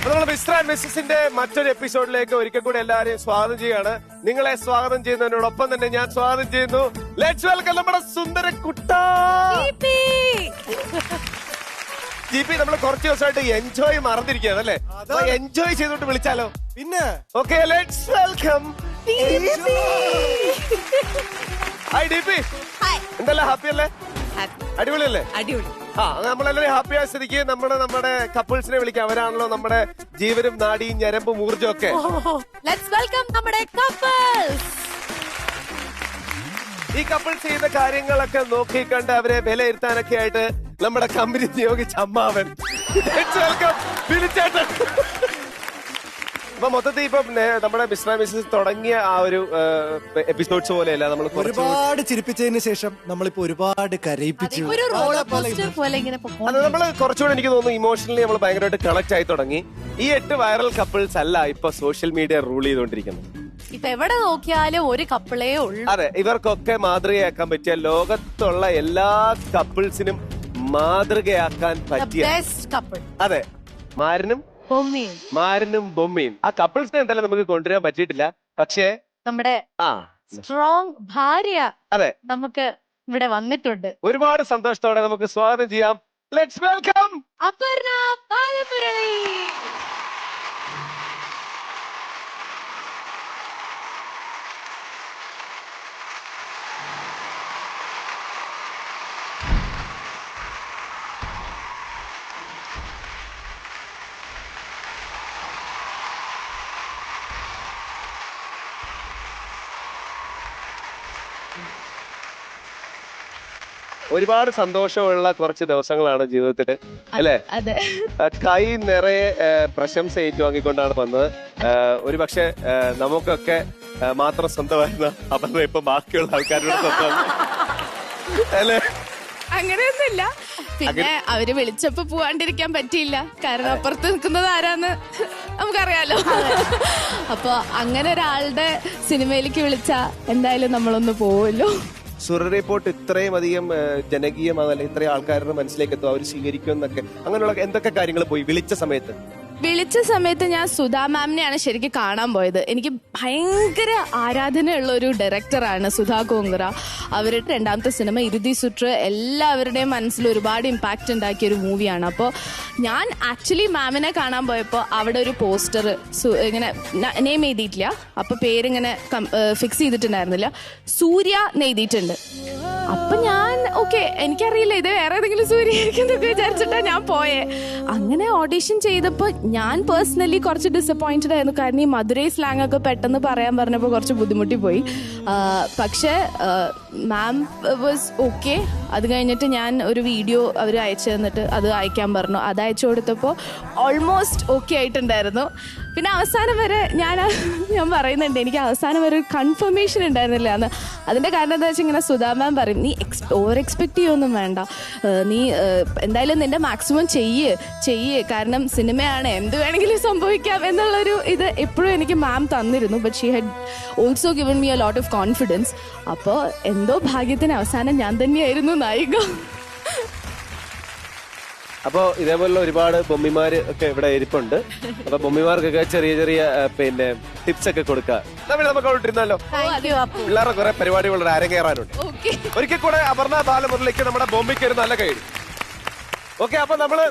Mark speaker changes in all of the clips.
Speaker 1: നമ്മൾ mister and മിസ്സസിന്റെ മറ്റൊരു എപ്പിസോഡിലേക്ക് ഒരിക്കൽ കൂടി എല്ലാവരെയും സ്വാഗതം ചെയ്യാണ്. നിങ്ങളെ സ്വാഗതം ചെയ്യുന്നതിനോടൊപ്പം തന്നെ ഞാൻ സ്വാഗതം ചെയ്യുന്നു. ലെറ്റ്സ് വെൽക്കം നമ്മുടെ സുന്ദര കുട്ട ജിപി. നമ്മൾ കുറച്ച് ദിവസമായിട്ട് എൻജോയ് മറന്നിരിക്കുകയാണ് അല്ലേ? എൻജോയ് ചെയ്തോട്ട് വിളിച്ചാലോ?
Speaker 2: പിന്നെ
Speaker 1: okay, let's welcome. Hi DP, എന്തല്ല ഹാപ്പി അല്ലേ? അടിപൊളിയല്ലേ?
Speaker 3: അടിപൊളി.
Speaker 1: നമ്മളെല്ലാവരും ഹാപ്പി ആയ സ്ഥിതിക്ക് നമ്മുടെ കപ്പിൾസിനെ വിളിക്കാം. അവരാണല്ലോ നമ്മുടെ ജീവനും നാടിയും ഞരമ്പും ഊർജ്ജം ഒക്കെ.
Speaker 3: ലെറ്റ്സ് വെൽക്കം നമ്മുടെ കപ്പിൾസ്.
Speaker 1: ഈ കപ്പിൾസ് ചെയ്യുന്ന കാര്യങ്ങളൊക്കെ നോക്കിക്കണ്ട് അവരെ വിലയിരുത്താനൊക്കെ ആയിട്ട് നമ്മുടെ കമ്പനി നിയോഗിച്ച അമ്മാവൻ. ലെറ്റ്സ് വെൽക്കം ബിനുചേട്ടൻ. അപ്പൊ മൊത്തത്തിൽ ഇപ്പം നമ്മുടെ മിസ്റ്റർ ആൻഡ് മിസ്സസ് തുടങ്ങിയ ആ ഒരു എപ്പിസോഡ്സ് പോലെയല്ല, നമ്മൾ
Speaker 2: ഒരുപാട് ചിരിപ്പിച്ചതിന് ശേഷം നമ്മളിപ്പോ ഒരുപാട് കരയിപ്പിച്ചു.
Speaker 3: ഒരു റോളർ കോസ്റ്റർ പോലെ ഇങ്ങനെ
Speaker 1: അത് നമ്മൾ കുറച്ചുകൂടെ എനിക്ക് തോന്നുന്നു ഇമോഷണലി നമ്മൾ ഭയങ്കരമായിട്ട് കണക്ട് ആയി തുടങ്ങി. ഈ 8 വൈറൽ കപ്പിൾസ് അല്ല ഇപ്പൊ സോഷ്യൽ മീഡിയ റൂൾ ചെയ്തുകൊണ്ടിരിക്കുന്നത്.
Speaker 3: ഇപ്പൊ എവിടെ നോക്കിയാലും ഒരു കപ്പിളേ ഉള്ളൂ.
Speaker 1: അതെ, ഇവർക്കൊക്കെ മാതൃകയാക്കാൻ പറ്റിയ, ലോകത്തുള്ള എല്ലാ കപ്പിൾസിനും മാതൃകയാക്കാൻ പറ്റിയ
Speaker 3: ബെസ്റ്റ് കപ്പിൾ.
Speaker 1: അതെ, മാരനും ബൊമ്മയും. ആ കപ്പിൾസിനെ എന്തായാലും നമുക്ക് കൊണ്ടുവരാൻ പറ്റിയിട്ടില്ല. പക്ഷേ
Speaker 3: നമ്മുടെ സ്ട്രോങ് ഭാര്യ
Speaker 1: അതെ
Speaker 3: നമുക്ക് ഇവിടെ വന്നിട്ടുണ്ട്.
Speaker 1: ഒരുപാട് സന്തോഷത്തോടെ നമുക്ക് സ്വാഗതം ചെയ്യാം. Let's welcome
Speaker 3: Aparna Balamurali.
Speaker 1: ഒരുപാട് സന്തോഷമുള്ള കുറച്ച് ദിവസങ്ങളാണ് ജീവിതത്തില് അല്ലെ?
Speaker 3: അതെ,
Speaker 1: കൈ നിറയെ പ്രശംസ ഏറ്റുവാങ്ങിക്കൊണ്ടാണ് വന്നത്. ഒരുപക്ഷെ നമുക്കൊക്കെ മാത്രം സ്വന്തമായിരുന്ന അപർണ ഇപ്പൊ ബാക്കിയുള്ള ആൾക്കാരോട് സ്വന്തം അല്ലെ?
Speaker 4: അങ്ങനെയൊന്നുമില്ല. പിന്നെ അവര് വിളിച്ചപ്പോ പോവാണ്ടിരിക്കാൻ പറ്റിയില്ല. കാരണം അപ്പുറത്ത് നിൽക്കുന്നത് ആരാന്ന് നമുക്കറിയാലോ. അപ്പൊ അങ്ങനെ ഒരാളുടെ സിനിമയിലേക്ക് വിളിച്ചാ എന്തായാലും നമ്മളൊന്ന് പോവല്ലോ.
Speaker 1: സുര റിപ്പോർട്ട് ഇത്രയും അധികം ജനകീയമാകല്ല, ഇത്രയും ആൾക്കാരുടെ മനസ്സിലേക്ക് എത്തും, അവർ സ്വീകരിക്കും എന്നൊക്കെ, അങ്ങനെയുള്ള എന്തൊക്കെ കാര്യങ്ങൾ പോയി വിളിച്ച സമയത്ത്
Speaker 4: ഞാൻ സുധാ മാമിനെയാണ് ശരിക്കും കാണാൻ പോയത്. എനിക്ക് ഭയങ്കര ആരാധനയുള്ള ഒരു ഡയറക്ടറാണ് സുധാ കോങ്കറ. അവരുടെ 2ാമത്തെ സിനിമ ഇറുതി സുട്ര് എല്ലാവരുടെയും മനസ്സിൽ ഒരുപാട് ഇമ്പാക്റ്റ് ഉണ്ടാക്കിയ ഒരു മൂവിയാണ്. അപ്പോൾ ഞാൻ ആക്ച്വലി മാമിനെ കാണാൻ പോയപ്പോൾ അവിടെ ഒരു പോസ്റ്റർ ഇങ്ങനെ നെയിം എഴുതിയിട്ടില്ല, അപ്പൊ പേരിങ്ങനെ ഫിക്സ് ചെയ്തിട്ടുണ്ടായിരുന്നില്ല. സൂര്യ എഴുതിയിട്ടുണ്ട്. അപ്പൊ ഞാൻ ഓക്കെ, എനിക്കറിയില്ല ഇത് വേറെ ഏതെങ്കിലും സൂര്യ ആയിരിക്കും എന്നൊക്കെ വിചാരിച്ചിട്ടാ ഞാൻ പോയേ. അങ്ങനെ ഓഡിഷൻ ചെയ്തപ്പോ ഞാൻ പേഴ്സണലി കുറച്ച് ഡിസപ്പോയിന്റഡ് ആയിരുന്നു. കാരണം ഈ മധുരൈ സ്ലാങ് ഒക്കെ പെട്ടെന്ന് പറയാൻ പറഞ്ഞപ്പോൾ കുറച്ച് ബുദ്ധിമുട്ടി പോയി. പക്ഷെ മാം വാസ് ഓക്കെ. അത് കഴിഞ്ഞിട്ട് ഞാൻ ഒരു വീഡിയോ അവർ അയച്ചു തന്നിട്ട് അത് അയക്കാൻ പറഞ്ഞു. അത് അയച്ചു കൊടുത്തപ്പോൾ ഓൾമോസ്റ്റ് ഓക്കെ ആയിട്ടുണ്ടായിരുന്നു. പിന്നെ അവസാനം വരെ ഞാൻ പറയുന്നുണ്ട്, എനിക്ക് അവസാനം വരെ ഒരു കൺഫർമേഷൻ ഉണ്ടായിരുന്നില്ല എന്ന്. അതിന്റെ കാരണം എന്താ വെച്ചാൽ ഇങ്ങനെ സുധാ മാം പറയും, നീ ഓവർ എക്സ്പെക്ട് ചെയ്യൊന്നും വേണ്ട, നീ എന്തായാലും നിന്റെ മാക്സിമം ചെയ്യ്, കാരണം സിനിമയാണ്, എന്ത് വേണമെങ്കിലും സംഭവിക്കാം എന്നുള്ളൊരു ഇത് എപ്പോഴും എനിക്ക് മാം തന്നിരുന്നു. But she had also given me a lot of confidence. അപ്പോൾ എന്തോ ഭാഗ്യത്തിന് അവസാനം ഞാൻ തന്നെയായിരുന്നു നായിക.
Speaker 1: അപ്പോ ഇതേപോലുള്ള ഒരുപാട് ബൊമ്മിമാര് ഒക്കെ ഇവിടെ ഇരിപ്പുണ്ട്. അപ്പൊ ബൊമ്മിമാർക്കൊക്കെ ചെറിയ ചെറിയ പിന്നെ ടിപ്സ് ഒക്കെ കൊടുക്കുക. നമുക്ക് കൊണ്ടിരുന്നല്ലോ, പിള്ളേരുടെ കുറെ പരിപാടികളുടെ അരങ്ങേറാനുണ്ട്. ഒരിക്കൽ കൂടെ അപർണ ബാലമുരളിക്ക് നമ്മുടെ ബൊമ്മിക്ക് ഒരു നല്ല കൈ. ഓക്കെ, അപ്പൊ നമ്മുടെ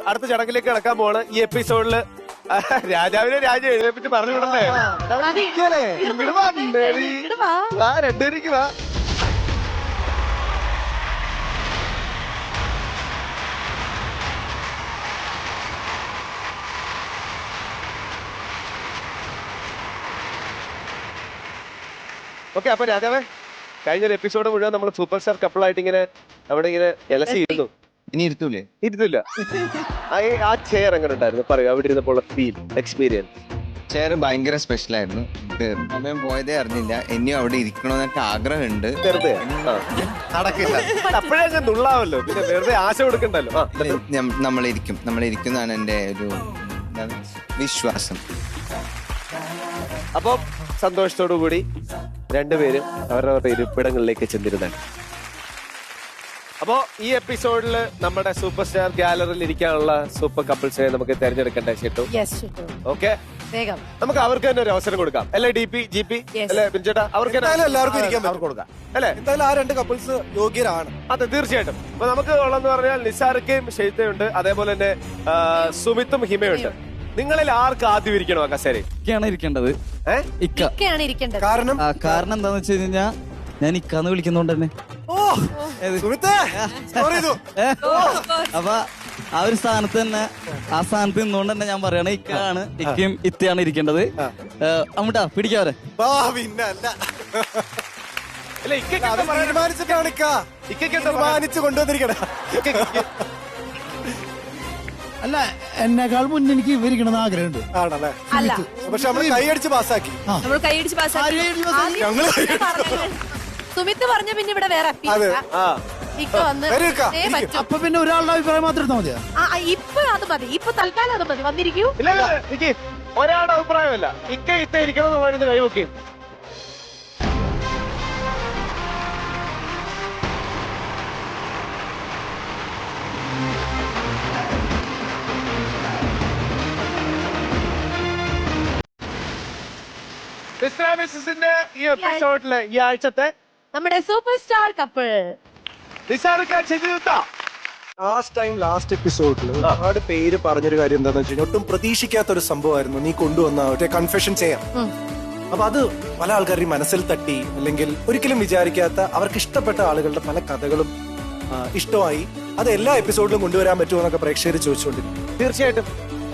Speaker 1: അടുത്ത ചടങ്ങിലേക്ക് കിടക്കാൻ പോവാണ്. ഈ എപ്പിസോഡില് രാജാവിനെ രാജ്യം എഴുന്നേപ്പിച്ച് പറഞ്ഞു വിടണ്ടേ? രണ്ടുപേരിക്ക് വാ. ഓക്കെ, അപ്പൊ രാജാവേ, കഴിഞ്ഞൊരു എപ്പിസോഡ് മുഴുവൻ നമ്മൾ സൂപ്പർ സ്റ്റാർ കപ്പിളായിട്ട് ഇങ്ങനെ അവിടെ ഇങ്ങനെ എലസിയിരുന്നു.
Speaker 5: ഇനി ഇരുത്തൂലേ?
Speaker 1: ഇരുത്തില്ല. ആ ചെയർ എങ്ങനെ ഉണ്ടായിരുന്നു പറയൂ, അവിടെ ഇരുന്നപ്പോൾ ഫീൽ എക്സ്പീരിയൻസ്?
Speaker 5: ചെയർ ഭയങ്കര സ്പെഷ്യൽ ആയിരുന്നു. സമയം പോയതേ അറിഞ്ഞില്ല. ഇനിയും അവിടെ ഇരിക്കണമെന്നൊക്കെ ആഗ്രഹമുണ്ട്.
Speaker 1: വെറുതെ നടക്കില്ല, അപ്പോഴേ ഞാൻ തുള്ളാവല്ലോ, പിന്നെ വെറുതെ ആശ കൊടുക്കണ്ടല്ലോ.
Speaker 5: നമ്മളിരിക്കും എന്നാണ് എൻ്റെ ഒരു വിശ്വാസം.
Speaker 1: അപ്പൊ സന്തോഷത്തോടു കൂടി രണ്ടുപേരും അവരവരുടെ ഇരിപ്പിടങ്ങളിലേക്ക് ചെന്നിരുന്നാണ്. അപ്പോ ഈ എപ്പിസോഡിൽ നമ്മുടെ സൂപ്പർ സ്റ്റാർ ഗാലറിയിൽ ഇരിക്കാനുള്ള സൂപ്പർ കപ്പിൾസിനെ നമുക്ക് തിരഞ്ഞെടുക്കണ്ടേ ചേട്ടു? ഓക്കെ,
Speaker 3: വേഗം
Speaker 1: നമുക്ക് അവർക്ക് തന്നെ ഒരു അവസരം കൊടുക്കാം അല്ലെ? DP GP അല്ലെ ബിൻചേട്ടാ? അവർക്ക്
Speaker 2: എന്തായാലും എല്ലാവർക്കും ഇരിക്കാൻ
Speaker 1: അവർക്ക് കൊടുക്കാം അല്ലെ?
Speaker 2: എന്തായാലും ആ രണ്ട് കപ്പിൾസ് യോഗ്യരാണ്.
Speaker 1: അതെ, തീർച്ചയായിട്ടും. അപ്പൊ നമുക്ക് ഉള്ളെന്ന് പറഞ്ഞാൽ നിസാർക്കയും ഷെയ്ത്തയുണ്ട്, അതേപോലെ തന്നെ സുമിത്തും ഹിമയുണ്ട്. നിങ്ങളിൽ ആർക്ക് ആദ്യം ഇരിക്കണോ കസേരയിൽ?
Speaker 6: ഇക്കയാണ് ഇരിക്കേണ്ടത്.
Speaker 3: ഇക്കയാണ് ഇരിക്കേണ്ടത്.
Speaker 2: കാരണം
Speaker 6: കാരണം എന്താന്ന് വെച്ച് കഴിഞ്ഞാൽ ഞാൻ ഇക്കാന്ന് വിളിക്കുന്നോണ്ട് തന്നെ.
Speaker 2: സുമിത്തേ, sorry ഇതു.
Speaker 6: അപ്പൊ ആ ഒരു സ്ഥാനത്ത് തന്നെ, ആ സ്ഥാനത്ത് നിന്നുകൊണ്ട് തന്നെ ഞാൻ പറയണേ ഇക്കാണ്, ഇക്കയും ഇത്തയാണ് ഇരിക്കേണ്ടത്. അമ്മട്ടാ പിടിക്കാവരെ.
Speaker 2: പിന്നെ അല്ല,
Speaker 1: അല്ല,
Speaker 2: അത് തീരുമാനിച്ചിട്ടാണ് തീരുമാനിച്ചു കൊണ്ടുവന്നിരിക്കണ.
Speaker 7: അല്ല, എന്നെക്കാൾ മുന്നേ എനിക്ക് ഇവരിക്കണമെന്ന് ആഗ്രഹമുണ്ട്.
Speaker 2: ആണല്ലേ?
Speaker 3: അല്ല,
Speaker 2: പക്ഷെ നമ്മൾ കൈയടിച്ച് പാസ്സാക്കി.
Speaker 3: നമ്മൾ കൈയടിച്ച് പാസ്സാക്കി.
Speaker 2: ഞങ്ങള്
Speaker 3: സുമിത്ത് പറഞ്ഞ പിന്നെ ഇവിടെ വേറെ
Speaker 2: അതെ.
Speaker 3: ഇക്ക വന്ന് പറ്റും.
Speaker 7: അപ്പൊ പിന്നെ ഒരാളുടെ അഭിപ്രായം മാത്രം എടുത്താൽ മതിയാ?
Speaker 3: ഇപ്പൊ അത് മതി, ഇപ്പൊ തൽക്കാലം അത് മതി. വന്നിരിക്കൂ.
Speaker 1: ഇല്ല, ഒരാളുടെ അഭിപ്രായമല്ല, ഇത്ത ഇരിക്കണം എന്ന് പറയുന്നത് കൈവക്കും. ഈ എപ്പിസോഡിലെ ഈ ആഴ്ചത്തെ
Speaker 3: നമ്മുടെ സൂപ്പർ സ്റ്റാർ കപ്പിൾ
Speaker 2: ലാസ്റ്റ് എപ്പിസോഡിൽ ഒരുപാട് പേര് പറഞ്ഞൊരു കാര്യം എന്താണെന്ന് വെച്ച് കഴിഞ്ഞാൽ ഒട്ടും പ്രതീക്ഷിക്കാത്ത ഒരു സംഭവമായിരുന്നു നീ കൊണ്ടുവന്ന ഒരു കൺഫെഷൻ ചെയ്യാം. അപ്പൊ അത് പല ആൾക്കാരുടെയും മനസ്സിൽ തട്ടി, അല്ലെങ്കിൽ ഒരിക്കലും വിചാരിക്കാത്ത അവർക്ക് ഇഷ്ടപ്പെട്ട ആളുകളുടെ പല കഥകളും ഇഷ്ടമായി. അത് എല്ലാ എപ്പിസോഡിലും കൊണ്ടുവരാൻ പറ്റുമോ എന്നൊക്കെ പ്രേക്ഷകർ ചോദിച്ചുകൊണ്ടിരിക്കും.
Speaker 1: തീർച്ചയായിട്ടും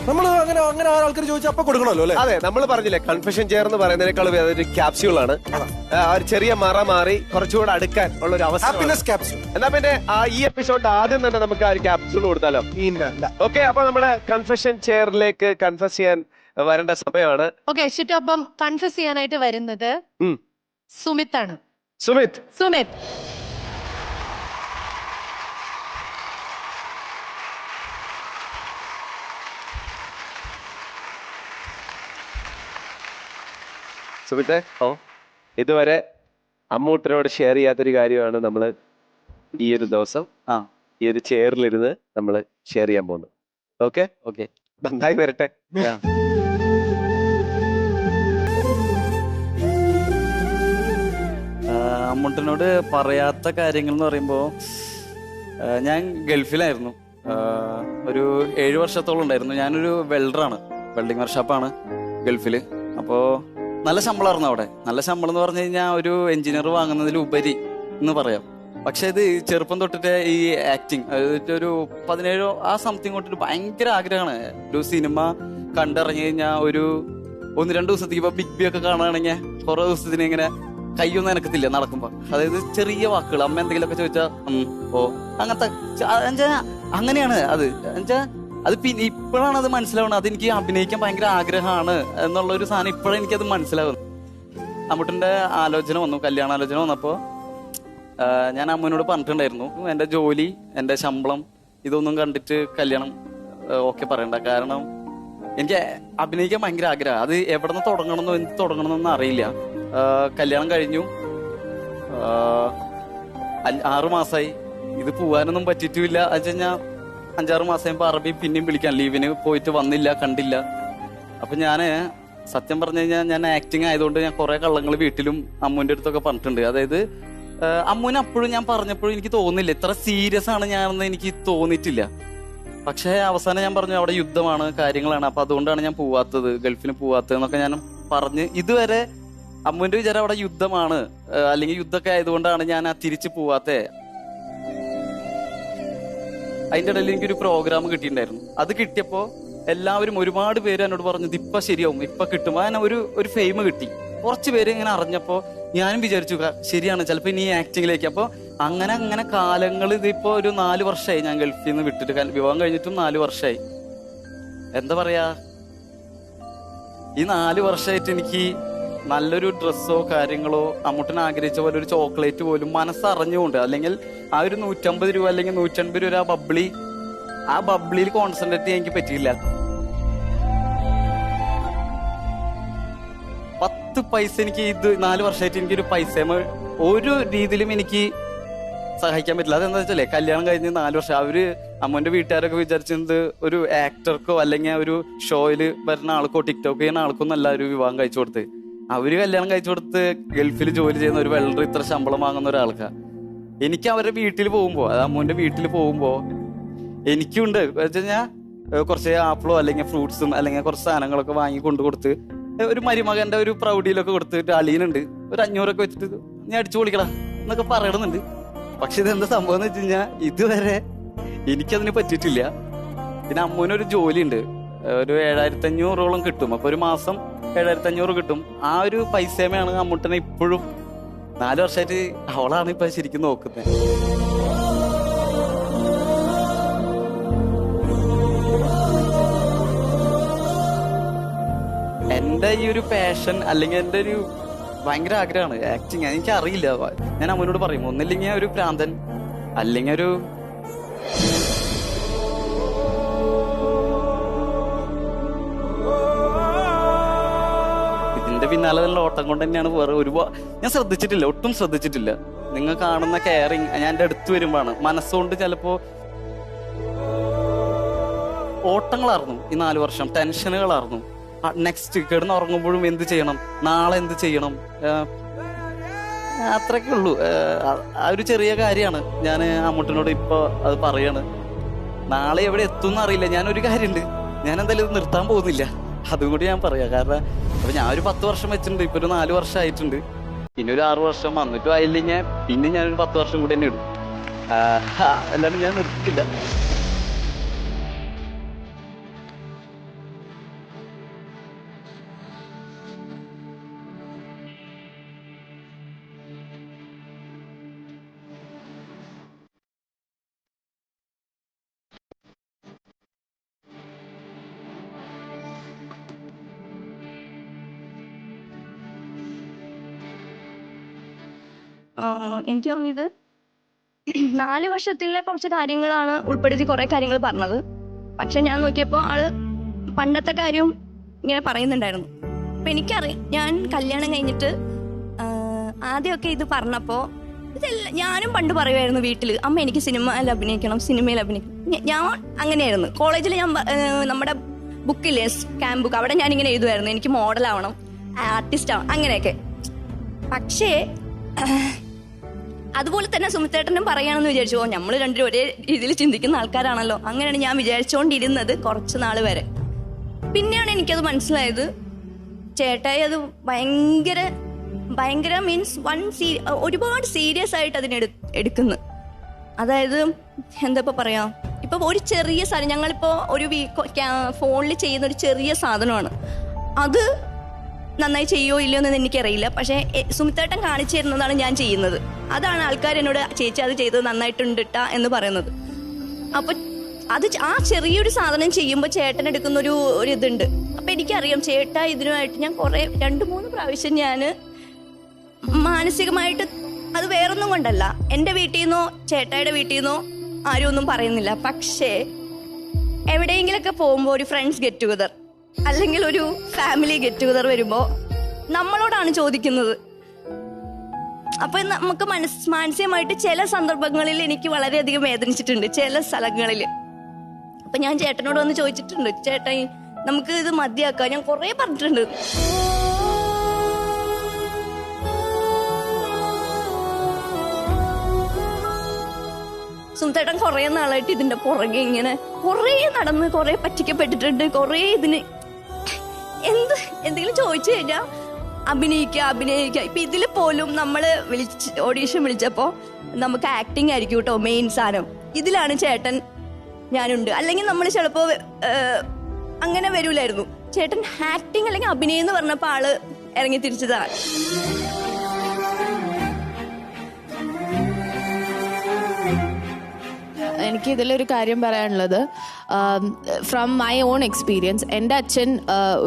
Speaker 2: നമ്മൾ അങ്ങനെ ആൾക്കാർ ചോദിച്ചാൽ അപ്പൊ കൊടുക്കണമല്ലോ അല്ലെ?
Speaker 1: അതെ, നമ്മൾ പറഞ്ഞില്ലേ കൺഫെഷൻ ചെയർ എന്ന് പറയുന്നതിനേക്കാളും അതൊരു ക്യാപ്സ്യൂളാണ്. ഒരു ചെറിയ മറ മാറി കുറച്ചുകൂടെ അടുക്കാൻ ഉള്ള ഒരു അവസ്ഥ.
Speaker 2: Happiness capsule.
Speaker 1: എന്നാ പിന്നെ ഈ എപ്പിസോഡ് ആദ്യം തന്നെ നമുക്ക് ആ ഒരു ക്യാപ്സ്യൂൾ കൊടുത്താലോ? ഓക്കെ, അപ്പൊ നമ്മുടെ കൺഫെഷൻ ചെയറിലേക്ക് കൺഫസ് ചെയ്യാൻ വരേണ്ട സമയമാണ്.
Speaker 3: ഓക്കെ, ശിറ്റു, അപ്പം കൺഫസ് ചെയ്യാനായിട്ട് വരുന്നത് സുമിത്താണ്.
Speaker 1: സുമിത്. സുമിത്തെ, ഇതുവരെ അമ്മൂട്ടനോട് ഷെയർ ചെയ്യാത്തൊരു കാര്യമാണ് നമ്മൾ ഈ ഒരു ദിവസം ഈ ഒരു ചെയറിലിരുന്ന് നമ്മൾ ഷെയർ ചെയ്യാൻ പോകുന്നത്. ഓക്കെ, നന്നായി വരട്ടെ.
Speaker 6: അമ്മൂട്ടനോട് പറയാത്ത കാര്യങ്ങൾ എന്ന് പറയുമ്പോ, ഞാൻ ഗൾഫിലായിരുന്നു. ഒരു 7 വർഷത്തോളം ഉണ്ടായിരുന്നു. ഞാനൊരു വെൽഡറാണ്, വെൽഡിങ് വർക്ക്ഷോപ്പാണ് ഗൾഫില്. അപ്പോ നല്ല ശമ്പളമായിരുന്നു അവിടെ. നല്ല ശമ്പളം എന്ന് പറഞ്ഞു കഴിഞ്ഞാൽ ഒരു എഞ്ചിനീയർ വാങ്ങുന്നതിലുപരി എന്ന് പറയാം. പക്ഷെ ഇത് ചെറുപ്പം തൊട്ടിട്ട് ഈ ആക്ടിങ് ഒരു 17 ആ സംതിങ് തൊട്ടിട്ട് ഭയങ്കര ആഗ്രഹമാണ്. ഒരു സിനിമ കണ്ടിറങ്ങി കഴിഞ്ഞാൽ ഒരു 1-2 ദിവസത്തേക്ക് ഇപ്പൊ ബിഗ് ബി ഒക്കെ കാണുകയാണെങ്കിൽ കുറെ ദിവസത്തിന് ഇങ്ങനെ കയ്യൊന്നും എനക്കത്തില്ല നടക്കുമ്പോ. അതായത് ചെറിയ വാക്കുകൾ, അമ്മ എന്തെങ്കിലുമൊക്കെ ചോദിച്ചാൽ അങ്ങനത്തെ അങ്ങനെയാണ് അത്. അത് പിന്നെ ഇപ്പോഴാണ് അത് മനസ്സിലാവുന്നത്. അതെനിക്ക് അഭിനയിക്കാൻ ഭയങ്കര ആഗ്രഹമാണ് എന്നുള്ള ഒരു സാധനം ഇപ്പോഴാണ് എനിക്കത് മനസ്സിലാവുന്നത്. അമ്മൂട്ടന്റെ ആലോചന വന്നു, കല്യാണാലോചന വന്നപ്പോ ഞാൻ അമ്മൂനോട് പറഞ്ഞിട്ടുണ്ടായിരുന്നു, എന്റെ ജോലി, എന്റെ ശമ്പളം ഇതൊന്നും കണ്ടിട്ട് കല്യാണം ഓക്കെ പറയണ്ട. കാരണം എനിക്ക് അഭിനയിക്കാൻ ഭയങ്കര ആഗ്രഹം. അത് എവിടെ നിന്ന് തുടങ്ങണമെന്നോ എന്ത് തുടങ്ങണമെന്നൊന്നും അറിയില്ല. കല്യാണം കഴിഞ്ഞു, 6 മാസമായി. ഇത് പോവാനൊന്നും പറ്റിയിട്ടില്ല. അത് കഴിഞ്ഞാൽ 5-6 മാസം അറബി പിന്നെയും വിളിക്കാൻ, ലീവിന് പോയിട്ട് വന്നില്ല, കണ്ടില്ല. അപ്പൊ ഞാന് സത്യം പറഞ്ഞു കഴിഞ്ഞാൽ ഞാൻ ആക്ടിങ് ആയതുകൊണ്ട് ഞാൻ കുറെ കള്ളങ്ങൾ വീട്ടിലും അമ്മൂന്റെ അടുത്തൊക്കെ പറഞ്ഞിട്ടുണ്ട്. അതായത് അമ്മൂന് അപ്പോഴും ഞാൻ പറഞ്ഞപ്പോഴും എനിക്ക് തോന്നില്ല ഇത്ര സീരിയസ് ആണ് ഞാനെന്ന് എനിക്ക് തോന്നിയിട്ടില്ല. പക്ഷെ അവസാനം ഞാൻ പറഞ്ഞു അവിടെ യുദ്ധമാണ്, കാര്യങ്ങളാണ്, അപ്പൊ അതുകൊണ്ടാണ് ഞാൻ പോവാത്തത്, ഗൾഫിന് പോവാത്തത് എന്നൊക്കെ ഞാൻ പറഞ്ഞ്. ഇതുവരെ അമ്മൂന്റെ വിചാരം അവിടെ യുദ്ധമാണ്, അല്ലെങ്കിൽ യുദ്ധമൊക്കെ ആയതുകൊണ്ടാണ് ഞാൻ തിരിച്ചു പോവാത്തത്. അതിന്റെ ഇടയിൽ എനിക്കൊരു പ്രോഗ്രാം കിട്ടിയിട്ടുണ്ടായിരുന്നു. അത് കിട്ടിയപ്പോ എല്ലാവരും ഒരുപാട് പേര് എന്നോട് പറഞ്ഞു ഇപ്പൊ ശരിയാവും, ഇപ്പൊ കിട്ടും. അങ്ങനെ ഒരു ഫെയിം കിട്ടി. കുറച്ച് പേര് ഇങ്ങനെ അറിഞ്ഞപ്പോ ഞാനും വിചാരിച്ചു ശരിയാണ് ചിലപ്പോ ഇനി ആക്ടിങ്ങിലേക്ക്. അപ്പൊ അങ്ങനെ കാലങ്ങൾ ഇതിപ്പോ ഒരു 4 വർഷമായി ഞാൻ ഗൾഫിൽ നിന്ന് വിട്ടിട്ട്. വിവാഹം കഴിഞ്ഞിട്ടും 4 വർഷമായി. എന്താ പറയാ, ഈ 4 വർഷമായിട്ട് എനിക്ക് നല്ലൊരു ഡ്രസ്സോ കാര്യങ്ങളോ അമ്മൂട്ടൻ ആഗ്രഹിച്ച പോലെ ഒരു ചോക്ലേറ്റ് പോലും മനസ്സറിഞ്ഞുകൊണ്ട്, അല്ലെങ്കിൽ ആ ഒരു 150 രൂപ അല്ലെങ്കിൽ 150 രൂപ ആ ബബ്ലിയിൽ കോൺസെൻട്രേറ്റ് ചെയ്യാൻ എനിക്ക് പറ്റിയില്ല. 10 പൈസ എനിക്ക് ഇത് 4 വർഷമായിട്ട് എനിക്കൊരു പൈസ ഒരു രീതിയിലും എനിക്ക് സഹായിക്കാൻ പറ്റില്ല. അതെന്താ വെച്ചാലേ കല്യാണം കഴിഞ്ഞ് 4 വർഷം അവര് അമ്മന്റെ വീട്ടുകാരൊക്കെ വിചാരിച്ചത് ഒരു ആക്ടർക്കോ അല്ലെങ്കിൽ ഒരു ഷോയില് വരുന്ന ആൾക്കോ ടിക്ടോക്ക് ചെയ്യുന്ന ആൾക്കൊന്നും അല്ല ഒരു വിവാഹം കഴിച്ചു കൊടുത്ത്. അവര് കല്യാണം കഴിച്ചു കൊടുത്ത് ഗൾഫിൽ ജോലി ചെയ്യുന്ന ഒരു വെള്ളർ ഇത്ര ശമ്പളം വാങ്ങുന്ന ഒരാൾക്കാ. എനിക്ക് അവരുടെ വീട്ടിൽ പോകുമ്പോ, അത് അമ്മൂന്റെ വീട്ടിൽ പോകുമ്പോ എനിക്കുണ്ട് വെച്ചുകഴിഞ്ഞാൽ കുറച്ച് ആപ്പിളോ അല്ലെങ്കിൽ ഫ്രൂട്ട്സും അല്ലെങ്കിൽ കുറച്ച് സാധനങ്ങളൊക്കെ വാങ്ങി കൊണ്ടു കൊടുത്ത് ഒരു മരുമകന്റെ ഒരു പ്രൗഢിയിലൊക്കെ കൊടുത്തിട്ട് അളിയനുണ്ട് ഒരു 500 വെച്ചിട്ട് നീ അടിച്ചു പൊളിക്കടാ എന്നൊക്കെ പറയണമെന്നുണ്ട്. പക്ഷെ ഇതെന്താ സംഭവം എന്ന് വെച്ച് കഴിഞ്ഞാൽ ഇതുവരെ എനിക്കതിന് പറ്റിയിട്ടില്ല. പിന്നെ അമ്മൂനൊരു ജോലിയുണ്ട്, ഒരു 7500 കിട്ടും. അപ്പൊ ഒരു മാസം 7500 കിട്ടും. ആ ഒരു പൈസയുമാണ് അമ്മൂട്ടനെ ഇപ്പോഴും 4 വർഷമായിട്ട് അവളാണ് ഇപ്പൊ ശരിക്കും നോക്കുന്നത്. എന്റെ ഈ ഒരു പാഷൻ അല്ലെങ്കിൽ എന്റെ ഒരു ഭയങ്കര ആഗ്രഹമാണ് ആക്ടിങ്. എനിക്ക് അറിയില്ല, ഞാൻ അമ്മനോട് പറയും ഒന്നില്ലെങ്കിൽ ഒരു പ്രാന്തൻ അല്ലെങ്കിൽ ഒരു ഇതിന്റെ പിന്നാലെ നല്ല ഓട്ടം കൊണ്ട് തന്നെയാണ് വേറെ ഒരുപാട് ഞാൻ ശ്രദ്ധിച്ചിട്ടില്ല, ഒട്ടും ശ്രദ്ധിച്ചിട്ടില്ല. നിങ്ങൾ കാണുന്ന കെയറിങ് ഞാൻ എന്റെ അടുത്ത് വരുമ്പോഴാണ്. മനസ്സുകൊണ്ട് ചിലപ്പോ ഓട്ടങ്ങളായിരുന്നു ഈ 4 വർഷം, ടെൻഷനുകളായിരുന്നു. നെക്സ്റ്റ് കിടന്ന് ഉറങ്ങുമ്പോഴും എന്ത് ചെയ്യണം, നാളെ എന്ത് ചെയ്യണം, അത്രയൊക്കെ ഉള്ളൂ. ആ ഒരു ചെറിയ കാര്യമാണ് ഞാൻ അമ്മൂട്ടനോട് ഇപ്പൊ അത് പറയാണ്. നാളെ എവിടെ എത്തുമെന്ന് അറിയില്ല. ഞാനൊരു കാര്യമുണ്ട്, ഞാൻ എന്തായാലും ഇത് നിർത്താൻ പോകുന്നില്ല, അതും കൂടി ഞാൻ പറയാം. കാരണം അപ്പൊ ഞാൻ ഒരു 10 വർഷം വെച്ചിട്ടുണ്ട്, ഇപ്പൊ ഒരു 4 വർഷം ആയിട്ടുണ്ട്. പിന്നെ ഒരു 6 വർഷം വന്നിട്ടും ആയില്ലെങ്കിൽ പിന്നെ ഞാനൊരു 10 വർഷം കൂടി തന്നെ ഇടും. അല്ലാണ്ട് ഞാൻ നിർത്തില്ല.
Speaker 8: എനിക്ക് തോന്നിയത് 4 വർഷത്തിലെ കുറച്ച് കാര്യങ്ങളാണ് ഉൾപ്പെടുത്തി കുറെ കാര്യങ്ങൾ പറഞ്ഞത്. പക്ഷെ ഞാൻ നോക്കിയപ്പോൾ ആള് പണ്ടത്തെ കാര്യം ഇങ്ങനെ പറയുന്നുണ്ടായിരുന്നു. അപ്പൊ എനിക്കറിയാം, ഞാൻ കല്യാണം കഴിഞ്ഞിട്ട് ആദ്യമൊക്കെ ഇത് പറഞ്ഞപ്പോ ഇതെല്ലാം ഞാനും പണ്ട് പറയുമായിരുന്നു വീട്ടിൽ, അമ്മ എനിക്ക് സിനിമയിൽ അഭിനയിക്കണം. ഞാൻ അങ്ങനെയായിരുന്നു. കോളേജിൽ ഞാൻ നമ്മുടെ ബുക്കില്ലേ ക്യാമ്പ് ബുക്ക്, അവിടെ ഞാൻ ഇങ്ങനെ എഴുതുമായിരുന്നു എനിക്ക് മോഡലാവണം, ആർട്ടിസ്റ്റ് ആവണം, അങ്ങനെയൊക്കെ. പക്ഷേ അതുപോലെ തന്നെ സുമിത്തേട്ടനും പറയാണെന്ന് വിചാരിച്ചു. നമ്മൾ രണ്ടുപേരും ഒരേ രീതിയിൽ ചിന്തിക്കുന്ന ആൾക്കാരാണല്ലോ, അങ്ങനെയാണ് ഞാൻ വിചാരിച്ചുകൊണ്ടിരുന്നത് കുറച്ച് നാൾ വരെ. പിന്നെയാണ് എനിക്കത് മനസ്സിലായത്, ചേട്ടായി അത് ഭയങ്കര മീൻസ് ഒരുപാട് സീരിയസ് ആയിട്ട് എടുക്കുന്നു. അതായത് എന്താ ഇപ്പൊ പറയാ, ഇപ്പൊ ഒരു ചെറിയ സാധനം, ഞങ്ങളിപ്പോ ഒരു ഫോണിൽ ചെയ്യുന്ന ഒരു ചെറിയ സാധനമാണ്, അത് നന്നായി ചെയ്യോ ഇല്ലയോ എന്ന് എനിക്കറിയില്ല. പക്ഷെ സുമിത്തേട്ടൻ കാണിച്ചു തരുന്നതാണ് ഞാൻ ചെയ്യുന്നത്. അതാണ് ആൾക്കാർ എന്നോട് ചേച്ചി അത് ചെയ്തത് നന്നായിട്ടുണ്ട് ട്ടാ എന്ന് പറയുന്നത്. അപ്പൊ അത് ആ ചെറിയൊരു സാധനം ചെയ്യുമ്പോൾ ചേട്ടൻ എടുക്കുന്ന ഒരു ഇതുണ്ട്. അപ്പൊ എനിക്കറിയാം ചേട്ടാ ഇതിനുമായിട്ട് ഞാൻ 2-3 പ്രാവശ്യം ഞാൻ മാനസികമായിട്ട്, അത് വേറൊന്നും കൊണ്ടല്ല, എന്റെ വീട്ടിൽ നിന്നോ ചേട്ടായുടെ വീട്ടിൽ നിന്നോ ആരും ഒന്നും പറയുന്നില്ല. പക്ഷേ എവിടെയെങ്കിലൊക്കെ പോകുമ്പോൾ ഒരു ഫ്രണ്ട്സ് ഗെറ്റ് ടുഗദർ അല്ലെങ്കിൽ ഒരു ഫാമിലി ഗെറ്റ് ടുഗദർ വരുമ്പോൾ നമ്മളോടാണ് ചോദിക്കുന്നത്. അപ്പൊ നമുക്ക് മാനസികമായിട്ട് ചില സന്ദർഭങ്ങളിൽ എനിക്ക് വളരെയധികം വേദനിച്ചിട്ടുണ്ട് ചില സ്ഥലങ്ങളിൽ. അപ്പൊ ഞാൻ ചേട്ടനോട് വന്ന് ചോദിച്ചിട്ടുണ്ട്, ചേട്ടാ നമുക്ക് ഇത് മതിയാക്കാം, ഞാൻ കുറെ പറഞ്ഞിട്ടുണ്ട്. സുമിത്തേട്ടൻ കുറെ നാളായിട്ട് ഇതിന്റെ പുറകെ ഇങ്ങനെ കുറെ നടന്ന് കുറെ പറ്റിക്കപ്പെട്ടിട്ടുണ്ട്. കുറെ ഇതിന് എന്തെങ്കിലും ചോദിച്ചു കഴിഞ്ഞാൽ അഭിനയിക്കുക. ഇപ്പൊ ഇതിൽ പോലും നമ്മള് ഓഡീഷൻ വിളിച്ചപ്പോ നമുക്ക് ആക്ടിങ് ആയിരിക്കും കേട്ടോ മെയിൻ സാധനം. ഇതിലാണ് ചേട്ടൻ ഞാനുണ്ട്. അല്ലെങ്കിൽ നമ്മൾ ചിലപ്പോ അങ്ങനെ വരൂലായിരുന്നു. ചേട്ടൻ ആക്ടിങ് അല്ലെങ്കിൽ അഭിനയം എന്ന് പറഞ്ഞപ്പോ ആള് ഇറങ്ങി തിരിച്ചതാണ്.
Speaker 4: എനിക്ക് ഇതിലൊരു കാര്യം പറയാനുള്ളത്, ഫ്രം മൈ ഓൺ എക്സ്പീരിയൻസ്, എൻ്റെ അച്ഛൻ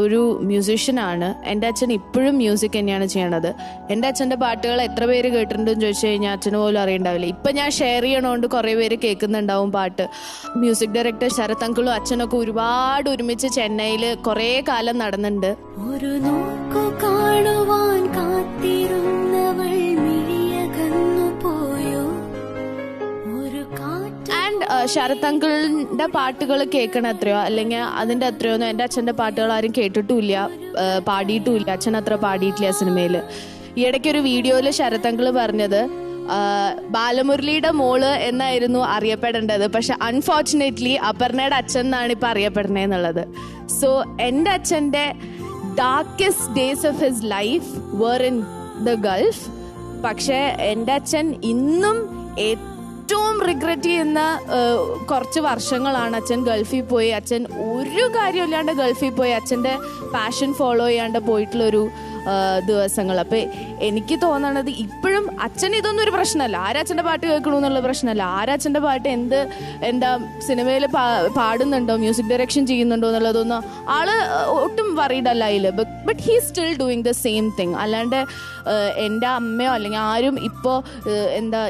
Speaker 4: ഒരു മ്യൂസീഷ്യനാണ്. എൻ്റെ അച്ഛൻ ഇപ്പോഴും മ്യൂസിക് തന്നെയാണ് ചെയ്യണത്. എൻ്റെ അച്ഛൻ്റെ പാട്ടുകൾ എത്ര പേര് കേട്ടിട്ടുണ്ടെന്ന് ചോദിച്ചു കഴിഞ്ഞാൽ അച്ഛന് പോലും അറിയണ്ടാവില്ല. ഇപ്പം ഞാൻ ഷെയർ ചെയ്യണോണ്ട് കുറേ പേര് കേൾക്കുന്നുണ്ടാവും പാട്ട്. മ്യൂസിക് ഡയറക്ടർ ശരത് അങ്കിളും അച്ഛനൊക്കെ ഒരുപാട് ഒരുമിച്ച് ചെന്നൈയിൽ കുറേ കാലം നടന്നിട്ടുണ്ട്.
Speaker 9: ഒരു നോക്കു കാണുവാൻ കാത്തിരുന്നവൾ മിഴിയകന്നു പോയോ,
Speaker 4: ആൻഡ് ശരത് അങ്കിളിന്റെ പാട്ടുകൾ കേൾക്കണ എത്രയോ അല്ലെങ്കിൽ അതിന്റെ അത്രയൊന്നും എൻ്റെ അച്ഛൻ്റെ പാട്ടുകൾ ആരും കേട്ടിട്ടുമില്ല, പാടിയിട്ടുമില്ല. അച്ഛൻ അത്ര പാടിയിട്ടില്ല സിനിമയിൽ. ഈ ഇടയ്ക്കൊരു വീഡിയോയിൽ ശരത് അങ്കിള് പറഞ്ഞത് ബാലമുരളിയുടെ മോള് എന്നായിരുന്നു അറിയപ്പെടേണ്ടത്, പക്ഷെ അൺഫോർച്ചുനേറ്റ്ലി അപർണയുടെ അച്ഛൻ എന്നാണ് ഇപ്പൊ അറിയപ്പെടുന്നതെന്നുള്ളത്. സോ എൻ്റെ അച്ഛൻ്റെ darkest days of his life were in the Gulf. പക്ഷെ എൻ്റെ അച്ഛൻ ഇന്നും ഏറ്റവും റിഗ്രറ്റ് ചെയ്യുന്ന കുറച്ച് വർഷങ്ങളാണ് അച്ഛൻ ഗൾഫിൽ പോയി. അച്ഛൻ ഒരു കാര്യമില്ലാണ്ട് ഗൾഫിൽ പോയി അച്ഛൻ്റെ പാഷൻ ഫോളോ ചെയ്യാണ്ട് പോയിട്ടുള്ളൊരു ദിവസങ്ങൾ. അപ്പം എനിക്ക് തോന്നണത് ഇപ്പോഴും അച്ഛൻ ഇതൊന്നും ഒരു പ്രശ്നമല്ല. ആരച്ഛൻ്റെ പാട്ട് കേൾക്കണമെന്നുള്ള പ്രശ്നമല്ല, ആരച്ഛൻ്റെ പാട്ട് എന്താ സിനിമയിൽ പാടുന്നുണ്ടോ, മ്യൂസിക് ഡയറക്ഷൻ ചെയ്യുന്നുണ്ടോ എന്നുള്ളതൊന്നും ആള് ഒട്ടും വറീഡ് അല്ല അതിൽ. But he still doing the same thing. അല്ലാണ്ട് എൻ്റെ അമ്മയോ അല്ലെങ്കിൽ ആരും ഇപ്പോൾ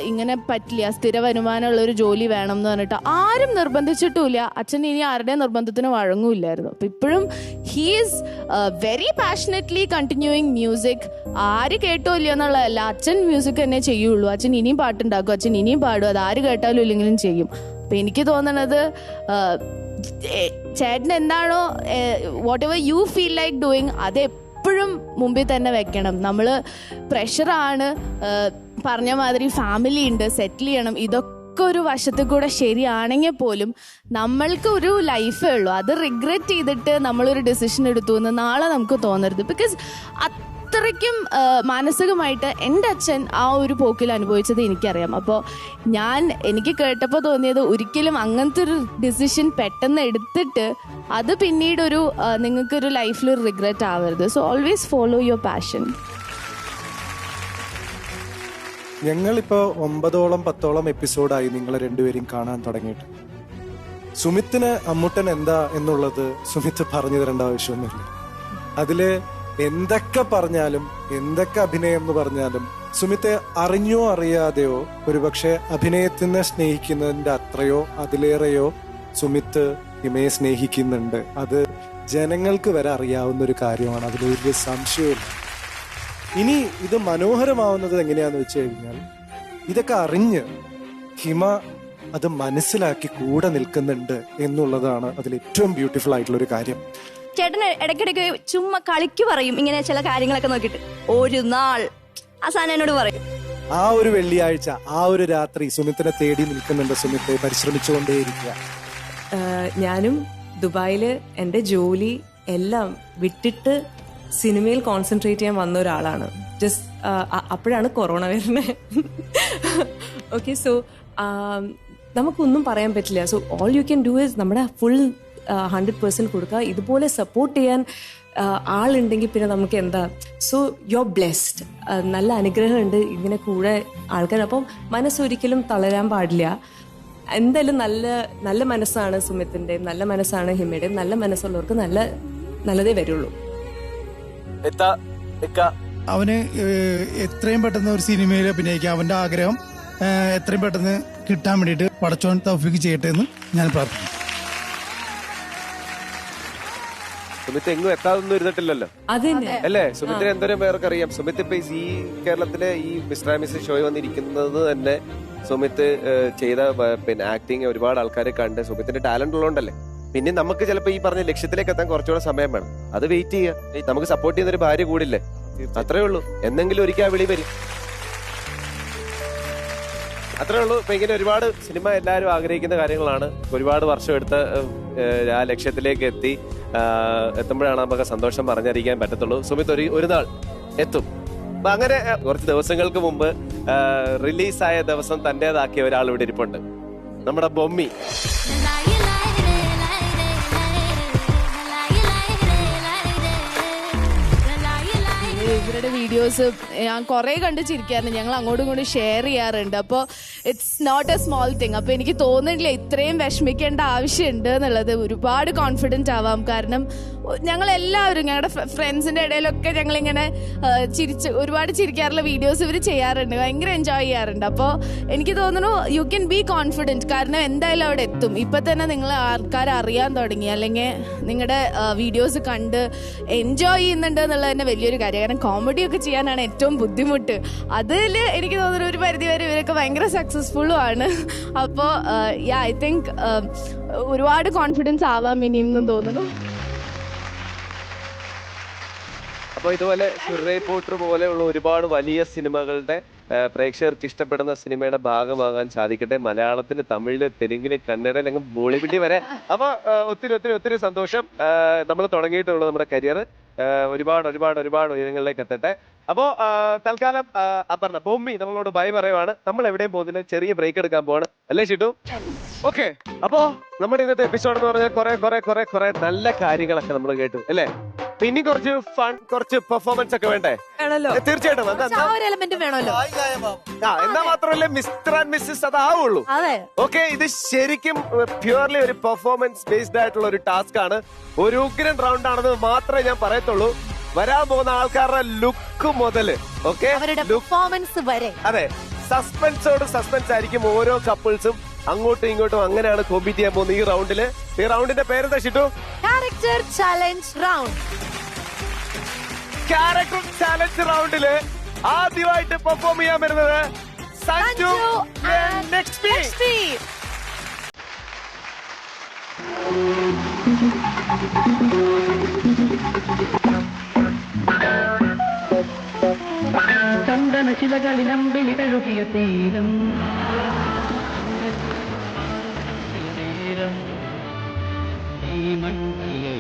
Speaker 4: ഇങ്ങനെ പറ്റില്ല, സ്ഥിര വരുമാനമുള്ളൊരു ജോലി വേണം എന്ന് പറഞ്ഞിട്ട് ആരും നിർബന്ധിച്ചിട്ടുമില്ല. അച്ഛൻ ഇനി ആരുടെയും നിർബന്ധത്തിന് വഴങ്ങൂല്ലായിരുന്നു. അപ്പം ഇപ്പോഴും he is very passionately continuing music. ആര് കേട്ടോ ഇല്ലയോ എന്നുള്ളതല്ല, അച്ഛൻ മ്യൂസിക് തന്നെ ചെയ്യുള്ളൂ. അച്ഛൻ ഇനിയും പാട്ടുണ്ടാക്കും, അച്ഛൻ ഇനിയും പാടും. അത് ആര് കേട്ടാലും ഇല്ലെങ്കിലും ചെയ്യും. അപ്പം എനിക്ക് തോന്നണത് ചേട്ടൻ എന്താണോ what ever you feel like doing അത് എപ്പോഴും മുമ്പിൽ തന്നെ വെക്കണം. നമ്മൾ പ്രഷറാണ്, പറഞ്ഞ മാതിരി ഫാമിലി ഉണ്ട്, സെറ്റിൽ ചെയ്യണം, ഇതൊക്കെ ഒരു വശത്തിൽ കൂടെ ശരിയാണെങ്കിൽ പോലും നമ്മൾക്ക് ഒരു ലൈഫേ ഉള്ളൂ. അത് റിഗ്രറ്റ് ചെയ്തിട്ട് നമ്മളൊരു ഡിസിഷൻ എടുത്തു എന്ന് നാളെ നമുക്ക് തോന്നരുത്. ബിക്കോസ് അത്രയ്ക്കും മാനസികമായിട്ട് എൻ്റെ അച്ഛൻ ആ ഒരു പോക്കിൽ അനുഭവിച്ചത് എനിക്കറിയാം. അപ്പോൾ എനിക്ക് കേട്ടപ്പോൾ തോന്നിയത് ഒരിക്കലും അങ്ങനത്തെ ഒരു ഡിസിഷൻ പെട്ടെന്ന് എടുത്തിട്ട് അത് പിന്നീടൊരു നിങ്ങൾക്കൊരു ലൈഫിൽ ഒരു റിഗ്രറ്റ് ആവരുത്. So always follow your passion.
Speaker 2: ഞങ്ങളിപ്പോൾ 9-10 എപ്പിസോഡായി നിങ്ങളെ രണ്ടുപേരും കാണാൻ തുടങ്ങിയിട്ട്. സുമിത്തിന് അമ്മുട്ടൻ എന്താ എന്നുള്ളത് സുമിത്ത് പറഞ്ഞു തരേണ്ട ആവശ്യമൊന്നുമില്ല. അതില് എന്തൊക്കെ പറഞ്ഞാലും എന്തൊക്കെ അഭിനയം എന്ന് പറഞ്ഞാലും സുമിത്തെ അറിഞ്ഞോ അറിയാതെയോ ഒരുപക്ഷെ അഭിനയത്തിനെ സ്നേഹിക്കുന്നതിന്റെ അത്രയോ അതിലേറെയോ സുമിത്ത് ഹിമയെ സ്നേഹിക്കുന്നുണ്ട്. അത് ജനങ്ങൾക്ക് വരെ അറിയാവുന്ന ഒരു കാര്യമാണ്, അതിൽ വലിയ സംശയമില്ല. ഇനി ഇത് മനോഹരമാവുന്നത് എങ്ങനെയാന്ന് വെച്ച് കഴിഞ്ഞാൽ ഇതൊക്കെ അറിഞ്ഞ് ഹിമ അത് മനസ്സിലാക്കി കൂടെ നിൽക്കുന്നുണ്ട് എന്നുള്ളതാണ് അതിൽ ഏറ്റവും ബ്യൂട്ടിഫുൾ ആയിട്ടുള്ള ഒരു കാര്യം.
Speaker 8: ചേട്ടൻ ഇടയ്ക്കിടയ്ക്ക് ചുമ്മാ കളിക്ക് പറയും ഇങ്ങനെ ചില കാര്യങ്ങളൊക്കെ നോക്കിയിട്ട്, ഒരു നാൾ ആ സാധനം എന്നോട് പറയും.
Speaker 2: ആ ഒരു വെള്ളിയാഴ്ച ആ ഒരു രാത്രി സുമിത്തിനെ തേടി നിൽക്കുന്നുണ്ട്, സുമിത്തെ പരിശ്രമിച്ചുകൊണ്ടേയിരിക്കുക.
Speaker 9: ഞാനും ദുബായില് എൻ്റെ ജോലി എല്ലാം വിട്ടിട്ട് സിനിമയിൽ കോൺസെൻട്രേറ്റ് ചെയ്യാൻ വന്ന ഒരാളാണ്. ജസ്റ്റ് അപ്പോഴാണ് കൊറോണ വരുന്നത്. ഓക്കെ, സോ നമുക്കൊന്നും പറയാൻ പറ്റില്ല. So all you can do is നമ്മുടെ ഫുൾ 100% കൊടുക്കുക. ഇതുപോലെ സപ്പോർട്ട് ചെയ്യാൻ ആളുണ്ടെങ്കിൽ പിന്നെ നമുക്ക് എന്താ. So you are blessed. നല്ല അനുഗ്രഹമുണ്ട് ഇങ്ങനെ കൂടെ ആൾക്കാർ. അപ്പം മനസ്സൊരിക്കലും തളരാൻ പാടില്ല. എന്തായാലും നല്ല നല്ല മനസ്സാണ് സുമിത്തിൻ്റെ, നല്ല മനസ്സാണ് ഹിമയുടെയും. നല്ല മനസ്സുള്ളവർക്ക് നല്ലതേ വരുള്ളൂ.
Speaker 7: അവന് എത്രയും പെട്ടെന്ന് ഒരു സിനിമയിൽ അഭിനയിക്കാൻ അവന്റെ ആഗ്രഹം എത്രയും പെട്ടെന്ന് കിട്ടാൻ വേണ്ടിയിട്ട് പടച്ചോൻ തൗഫീഖ് ചെയ്യട്ടെ എന്ന് ഞാൻ പ്രാർത്ഥിക്കുന്നു.
Speaker 1: സുമിത്ത് എങ്ങും എത്താതൊന്നും ഇരുന്നിട്ടില്ലല്ലോ അല്ലേ? സുമിത്തിനെ എന്തോരം പേർക്ക് അറിയാം. സുമിത്ത് ഇപ്പൊ ഈ കേരളത്തിലെ ഈ മിസ്റ്റർ ആൻഡ് മിസ്സസ് ഷോയിൽ വന്നിരിക്കുന്നത് തന്നെ സുമിത്ത് ചെയ്ത പിന്നെ ആക്ടിങ് ഒരുപാട് ആൾക്കാരെ കണ്ട് സുമിത്തിന്റെ ടാലന്റ് ഉള്ളതുകൊണ്ടല്ലേ. പിന്നെ നമുക്ക് ചിലപ്പോ ഈ പറഞ്ഞ ലക്ഷ്യത്തിലേക്ക് എത്താൻ കുറച്ചുകൂടെ സമയം വേണം. അത് വെയിറ്റ് ചെയ്യുക. നമുക്ക് സപ്പോർട്ട് ചെയ്യുന്ന ഒരു ഭാര്യ കൂടില്ലേ, അത്രേ ഉള്ളൂ. എന്തെങ്കിലും ഒരിക്കൽ ആ വിളി വരും, അത്രേ ഉള്ളൂ. ഇപ്പൊ ഇങ്ങനെ ഒരുപാട് സിനിമ എല്ലാവരും ആഗ്രഹിക്കുന്ന കാര്യങ്ങളാണ്. ഒരുപാട് വർഷം എടുത്ത് ആ ലക്ഷ്യത്തിലേക്ക് എത്തുമ്പോഴാണ് നമുക്ക് സന്തോഷം പറഞ്ഞറിയിക്കാൻ പറ്റത്തുള്ളൂ. സുമിത്ത് ഒരു നാൾ എത്തും. അപ്പൊ അങ്ങനെ കുറച്ച് ദിവസങ്ങൾക്ക് മുമ്പ് റിലീസായ ദിവസം തന്റേതാക്കിയ ഒരാൾ ഇവിടെ ഇരിപ്പുണ്ട്, നമ്മുടെ ബൊമ്മി.
Speaker 4: ഇവരുടെ വീഡിയോസ് ഞാൻ കുറെ കണ്ട് ചിരിക്കാറുണ്ട്. ഞങ്ങൾ അങ്ങോട്ടും ഇങ്ങോട്ടും ഷെയർ ചെയ്യാറുണ്ട്. അപ്പോൾ it's not a small thing. അപ്പോൾ എനിക്ക് തോന്നുന്നില്ല ഇത്രയും വിഷമിക്കേണ്ട ആവശ്യമുണ്ട് എന്നുള്ളത്. ഒരുപാട് കോൺഫിഡൻറ്റ് ആവാം. കാരണം ഞങ്ങളെല്ലാവരും ഞങ്ങളുടെ ഫ്രണ്ട്സിൻ്റെ ഇടയിലൊക്കെ ഞങ്ങളിങ്ങനെ ഒരുപാട് ചിരിക്കാറുള്ള വീഡിയോസ് ഇവർ ചെയ്യാറുണ്ട്, ഭയങ്കര എൻജോയ് ചെയ്യാറുണ്ട്. അപ്പോൾ എനിക്ക് തോന്നുന്നു യു ക്യാൻ ബി കോൺഫിഡൻറ്റ്. കാരണം എന്തായാലും അവിടെ എത്തും. ഇപ്പം തന്നെ നിങ്ങൾ ആൾക്കാർ അറിയാൻ തുടങ്ങി, അല്ലെങ്കിൽ നിങ്ങളുടെ വീഡിയോസ് കണ്ട് എൻജോയ് ചെയ്യുന്നുണ്ട് എന്നുള്ളത് തന്നെ വലിയൊരു കാര്യം. കാരണം കോമഡിയൊക്കെ ചെയ്യാനാണ് ഏറ്റവും ബുദ്ധിമുട്ട്. അതിൽ എനിക്ക് തോന്നുന്നു ഒരു പരിധിവരെ ഇവരൊക്കെ ഭയങ്കര സക്സസ് സക്സസ്ഫുള്ളും ആണ്. അപ്പോൾ ഐ തിങ്ക് ഒരുപാട് കോൺഫിഡൻസ് ആവാം ഇനിയെന്നും തോന്നുന്നു.
Speaker 1: അപ്പൊ ഇതുപോലെ സുരേ പോട്ടർ പോലെയുള്ള ഒരുപാട് വലിയ സിനിമകളുടെ പ്രേക്ഷകർക്ക് ഇഷ്ടപ്പെടുന്ന സിനിമയുടെ ഭാഗമാകാൻ സാധിക്കട്ടെ. മലയാളത്തിന്, തമിഴില്, തെലുങ്കില്, കന്നഡയിൽ, അങ്ങ് ബോളിവുഡിൽ വരെ. അപ്പൊ ഒത്തിരി ഒത്തിരി ഒത്തിരി സന്തോഷം. നമ്മൾ തുടങ്ങിയിട്ടുള്ള നമ്മുടെ കരിയർ ഒരുപാട് ഒരുപാട് ഒരുപാട് ഉയരങ്ങളിലേക്ക് എത്തട്ടെ. അപ്പോ തൽക്കാലം അപർണ, ബൊമ്മി നമ്മളോട് ബൈ പറയുവാണ്. നമ്മൾ എവിടെയും പോകുന്നില്ല, ചെറിയ ബ്രേക്ക് എടുക്കാൻ പോവാണ്, അല്ലേ ഷിട്ടു? ഓക്കെ. അപ്പോ നമ്മുടെ ഇന്നത്തെ എപ്പിസോഡ് എന്ന് പറഞ്ഞാൽ കുറെ നല്ല കാര്യങ്ങളൊക്കെ നമ്മൾ കേട്ടു, അല്ലേ? പിന്നെ കുറച്ച് ഫൺ, കുറച്ച് പെർഫോമൻസ് ഒക്കെ വേണ്ടേ? തീർച്ചയായിട്ടും. എന്നാ മാത്രമല്ല മിസ്റ്റർ ആൻഡ് മിസ്സസ് അതാവുള്ളൂ. ഓക്കെ, ഇത് ശരിക്കും പ്യൂർലി ഒരു പെർഫോമൻസ് ബേസ്ഡ് ആയിട്ടുള്ള ഒരു ടാസ്ക് ആണ്. ഒരു ഉഗ്രൻ റൗണ്ട് ആണെന്ന് മാത്രമേ ഞാൻ പറയത്തുള്ളൂ. വരാൻ പോകുന്ന ആൾക്കാരുടെ ലുക്ക് മുതല്, ഓക്കെ,
Speaker 3: പെർഫോമൻസ് വരെ,
Speaker 1: അതെ, സസ്പെൻസോട് സസ്പെൻസ് ആയിരിക്കും. ഓരോ കപ്പിൾസും അങ്ങോട്ടും ഇങ്ങോട്ടും അങ്ങനെയാണ് കോമ്പീറ്റ് ചെയ്യാൻ പോകുന്നത് ഈ റൗണ്ടില്. ഈ റൗണ്ടിന്റെ പേരെന്താ ഷിട്ടു?
Speaker 3: Character challenge round.
Speaker 1: Character challenge റൗണ്ടില് ആദ്യമായിട്ട് പെർഫോം ചെയ്യാൻ വരുന്നത് സഞ്ജു നെക്സ്റ്റ്.
Speaker 10: ചന്ദന ശിലകളിലമ്പിളി കഴുകിയ തീരം ഈ മണ്ണിലെ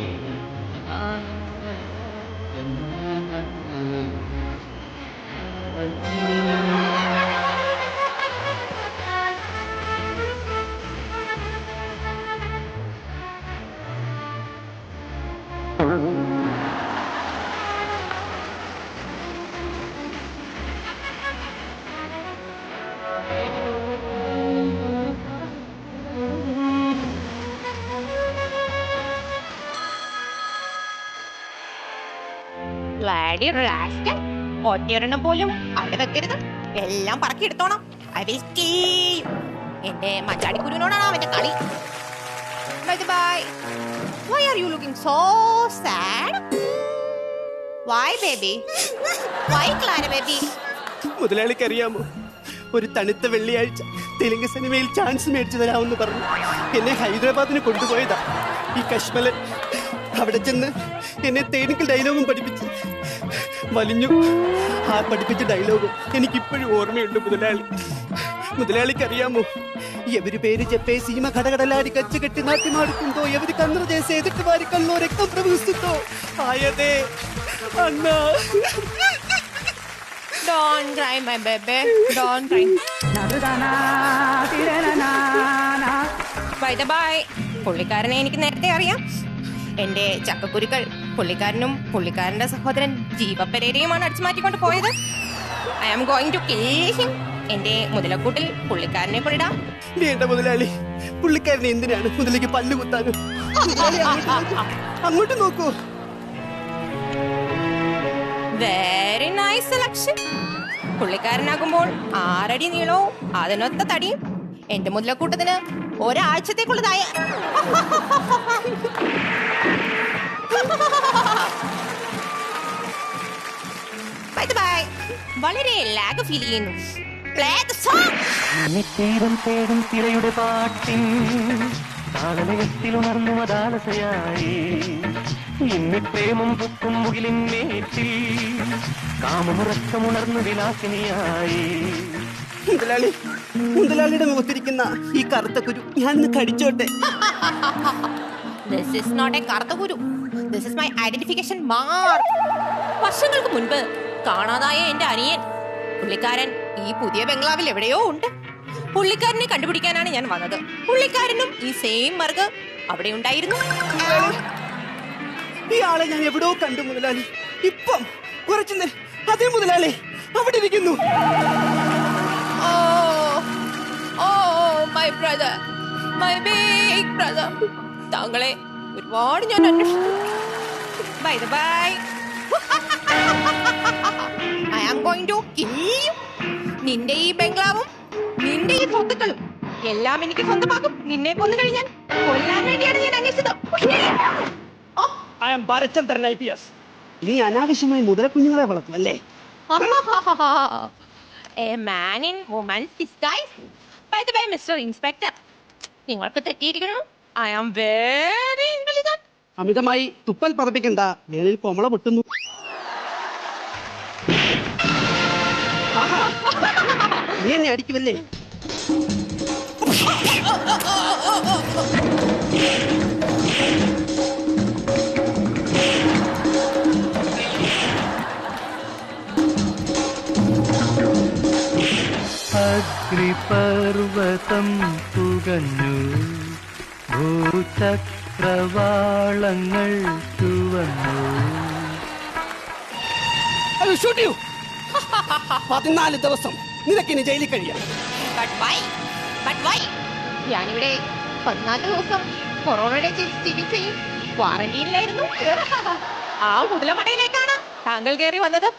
Speaker 11: ഒറ്റയൊരെണ്ണം പോലും അവിടെ വെക്കരുത്, എല്ലാം പറക്കി എടുത്തോണം. എന്റെ മച്ചാടിക്കുരുവിനോടാണ് അവന്റെ കളി. Why are you looking so sad? Why baby? Why Clara baby?
Speaker 12: മുതലാളിക്ക് അറിയാമോ, ഒരു തണുത്ത വെള്ളിയാഴ്ച തെലുങ്ക് സിനിമയിൽ ചാൻസ് മേടിച്ചു തരാമെന്ന് പറഞ്ഞു എന്നെ ഹൈദരാബാദിന് കൊണ്ടുപോയതാ ഈ കശ്മലൻ. അവിടെ ചെന്ന് എന്നെ തേനിക്കൽ ഡയലോഗും പഠിപ്പിച്ച് വലിഞ്ഞു. ആ പഠിപ്പിച്ച ഡയലോഗും എനിക്കിപ്പോഴും ഓർമ്മയുണ്ട് മുതലാളി. മുതലാളിക്ക് അറിയാമോ, എവര് പേര് ജപ്പേ സീമ കടകടലാടി കച്ച് കെട്ടി നാട്ടിമാടുക്കുണ്ടോ, എവര് കന്നറ ജേസ എതിർത്ത് വാരിക്കല്ലോ രക്തം പ്രവഹിച്ചുണ്ടോ ആയതേ അണ്ണാ.
Speaker 11: Don't cry my baby, don't cry. By the by, പുള്ളിക്കാരനെ എനിക്ക് നേരത്തെ അറിയാം. എന്റെ ചക്കക്കുരുക്കൾ പുള്ളിക്കാരനും പുള്ളിക്കാരന്റെ സഹോദരൻ ജീവ പെരേരയുമാണ് അടിച്ചു മാറ്റിക്കൊണ്ട് പോയത്. I am going to kill him. എന്റെ മുതലക്കൂട്ടിൽ പുള്ളിക്കാരനെ കൊണ്ടിടാം.
Speaker 12: വേണ്ട മുതലാളി, പുള്ളിക്കാരനെ എന്തിനാണ് മുതലേക്ക് പല്ല് കുത്താനും? അങ്ങോട്ട് നോക്കൂ.
Speaker 11: Very nice selection. പുള്ളിക്കാരനാകുമ്പോൾ 6 അടി നീളവും അതിനൊത്ത തടിയും എന്റെ മുതലക്കൂട്ടത്തിന് ഒരാഴ്ചത്തേക്കുള്ളതായ. വളരെ ലാഗ് ഫീൽ ചെയ്യുന്നു.
Speaker 10: തേടും തിരയുടെ പാട്ടിൻ താളലയത്തിലുണർന്നു മതാലസയായി ഇന്ന് പ്രേമം പുത്തും മുകിലിന്മേറ്റിൽ കാമമുറക്കമുണർന്നു വിലാസിനിയായി.
Speaker 12: മുതലാളി, മുതലാളിയുടെ മുഖത്തിരിക്കുന്ന ഈ കറുത്ത കുരു ഞാനൊന്ന് കടിച്ചോട്ടെ.
Speaker 11: This is not a കറുത്ത കുരു. This is my identification mark. വർഷങ്ങൾക്ക് മുൻപ് കാണാതായ എന്റെ അനിയൻ, പുള്ളിക്കാരൻ ഈ പുതിയ ബംഗ്ലാവിൽ എവിടെയോ ഉണ്ട്. പുള്ളിക്കാരനെ കണ്ടുപിടിക്കാനാണ് ഞാൻ വന്നത്. പുള്ളിക്കാരനും ഈ സെയിം മാർക്ക് അവിടെ ഉണ്ടായിരുന്നു.
Speaker 12: ഈ ആളെ ഞാൻ എവിടെയോ കണ്ടു മുതലാളി. ഇപ്പം കുറച്ചു അതേ മുതലാളി അവിടെ ഇരിക്കുന്നു.
Speaker 11: My brother, my big brother, താങ്കളെ ഒരുപാട് ഞാൻ അന്വേഷിച്ചു. Bye bye. I am going to kill you. നിന്റെ ഈ ബംഗ്ലാവും നിന്റെ ഈ സ്വത്തുക്കളും എല്ലാം എനിക്ക് സ്വന്തമാക്കും. നിന്നെ കൊന്നു കഴിഞ്ഞാൽ കൊല്ലാൻ വേണ്ടിയാണ് ഞാൻ അന്വേഷിച്ചത്.
Speaker 12: I am Bharatchandran IPS. നീ അനാവശ്യമായി മുതലക്കുഞ്ഞുങ്ങളെ വളർത്തും അല്ലേ?
Speaker 11: A man in woman's disguise. By the way, Mr. Inspector, നിങ്ങൾക്ക് തെറ്റിയിരിക്കുന്നു. I am very intelligent.
Speaker 12: അമിതമായി തുപ്പൽ പതപ്പിക്കണ്ട, മേലിൽ കൊമള പൊട്ടുന്നു. നീ എന്നെ അടിക്കുമല്ലേ?
Speaker 10: അഗ്നിപർവതം പുകഞ്ഞു, ഭൂചക്രവാളങ്ങൾ ചുവന്നു.
Speaker 12: 14 ദിവസം നിനക്കിനി ജയിലിൽ കഴിയാം.
Speaker 11: But why? ഞാനിവിടെ 14 ദിവസം കൊറോണയുടെ ചികിത്സയും ക്വാറന്റീനിലായിരുന്നു. ആ മുതലമടയിലേക്കാണ് താങ്കൾ കയറി വന്നത്.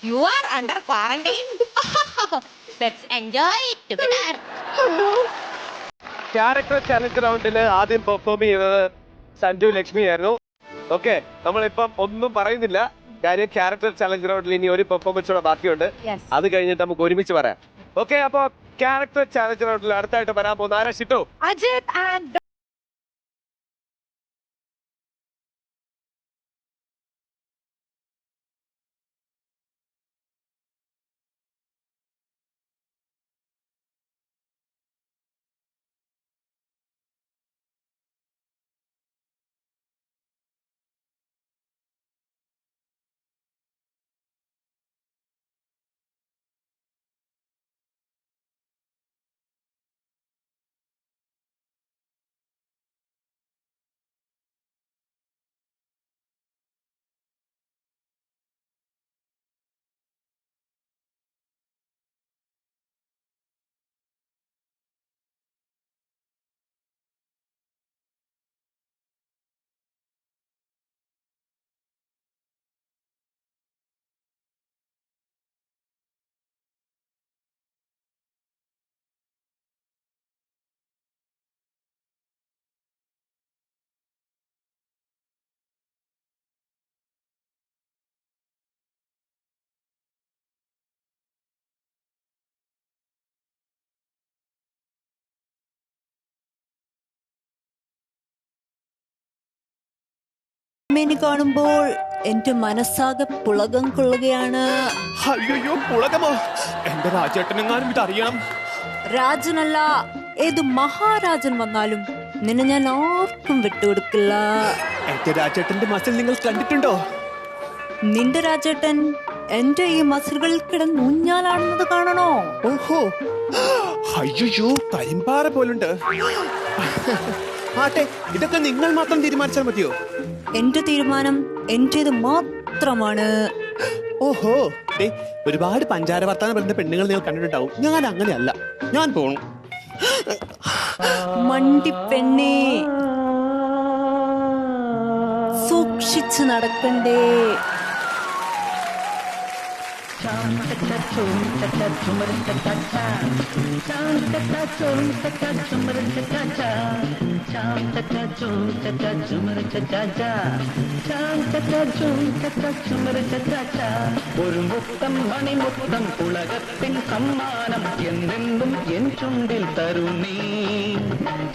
Speaker 11: You are under quarantine. Let's enjoy together.
Speaker 1: Character challenge റൗണ്ടില് ആദ്യം പെർഫോം ചെയ്തത് സഞ്ജു ലക്ഷ്മി ആയിരുന്നു. ഓക്കെ, നമ്മളിപ്പം ഒന്നും പറയുന്നില്ല, കാര്യം ക്യാരക്ടർ ചലഞ്ച് റൗണ്ടിൽ ഇനി ഒരു പെർഫോമൻസ് കൂടെ ബാക്കിയുണ്ട്. അത് കഴിഞ്ഞിട്ട് നമുക്ക് ഒരുമിച്ച് പറയാം. ഓക്കെ, അപ്പൊ ക്യാരക്ടർ ചലഞ്ച് റൗണ്ടിൽ അടുത്തായിട്ട് വരാൻ പോകുന്ന ആരാ? ഷിറ്റു,
Speaker 3: അജിത് ആൻഡ്
Speaker 8: അമ്മേനെ കാണുമ്പോൾ എന്റെ മനസ്സാകെ പുളകം കൊള്ളുകയാണ്.
Speaker 12: അയ്യോ, പുളകമോ? എന്റെ രാജേട്ടനെങ്ങാനും ഇതറിയണം.
Speaker 8: രാജനല്ല, ഏത് മഹാരാജൻ വന്നാലും നിന്നെ ഞാൻ ആർക്കും വിട്ടുകൊടുക്കില്ല.
Speaker 12: എന്റെ രാജേട്ടന്റെ മസിൽ നിങ്ങൾ കണ്ടിട്ടുണ്ടോ?
Speaker 8: നിന്റെ രാജേട്ടൻ എന്റെ ഈ മസിലുകളിൽ കിടന്ന് ഊഞ്ഞാലാടുന്നത് കാണണോ?
Speaker 12: ഓഹോ, അയ്യോ, കരിമ്പാറ പോലുണ്ട്. ആട്ടെ, ഇതൊക്കെ നിങ്ങൾ മാത്രം തീരുമാനിച്ചാൽ മതിയോ?
Speaker 8: എന്റെ തീരുമാനം എന്റേത് മാത്രമാണ്.
Speaker 12: ഓഹോ, ഒരുപാട് പഞ്ചാര വർത്താനം പറയുന്ന പെണ്ണുങ്ങൾ നിങ്ങൾ കണ്ടിട്ടുണ്ടാവും. ഞാൻ അങ്ങനെയല്ല, ഞാൻ പോണു.
Speaker 8: മണ്ടി പെണ്ണേ, സൂക്ഷിച്ചു നടക്കണ്ടേ.
Speaker 10: ഒരു മുത്തം മണിമുത്തം ഉലകത്തിൻ സമ്മാനം എന്നെന്നും എൻ ചുണ്ടിൽ തരുന്നീ.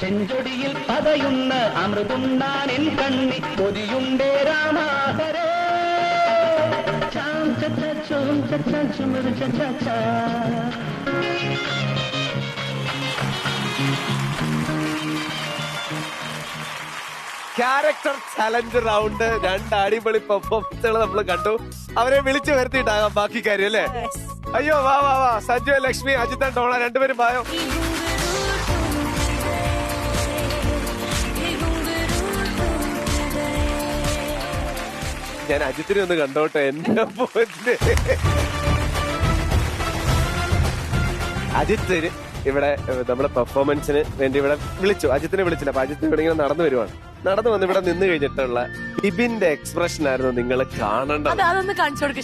Speaker 10: ചെഞ്ചൊടിയിൽ പതയുന്ന അമൃതുണ്ടാൻ എൻ കണ്ണി പൊതിയുണ്ടേ രാമാഹരേ.
Speaker 1: ക്യാരക്ടർ ചലഞ്ച് റൗണ്ട് 2 അടിപൊളി പെർഫോമൻസുകൾ നമ്മൾ കണ്ടു. അവരെ വിളിച്ചു വരുത്തിയിട്ടാകാം ബാക്കി കാര്യം അല്ലേ? അയ്യോ, വാ വാ വാ, സഞ്ജു, ലക്ഷ്മി, അജിത്, ഡോണ, രണ്ടുപേരും വായോ. ഞാൻ അജിത്തിനെ ഒന്ന് കണ്ടോട്ടെ. എന്റെ പോയിന്റ് അജിത്തിന് ഇവിടെ നമ്മളെ പെർഫോമൻസിന് വേണ്ടി ഇവിടെ വിളിച്ചു. അജിത്തിനെ വിളിച്ചില്ല. അപ്പൊ അജിത്ത് ഇവിടെ ഇങ്ങനെ നടന്നു വരുവാണ്. നടന്നു വന്ന് ഇവിടെ നിന്ന് കഴിഞ്ഞിട്ടുള്ള ബിബിന്റെ എക്സ്പ്രഷൻ ആയിരുന്നു നിങ്ങൾ കാണേണ്ടത്.
Speaker 3: അതൊന്ന് കാണിച്ചു കൊടുക്ക.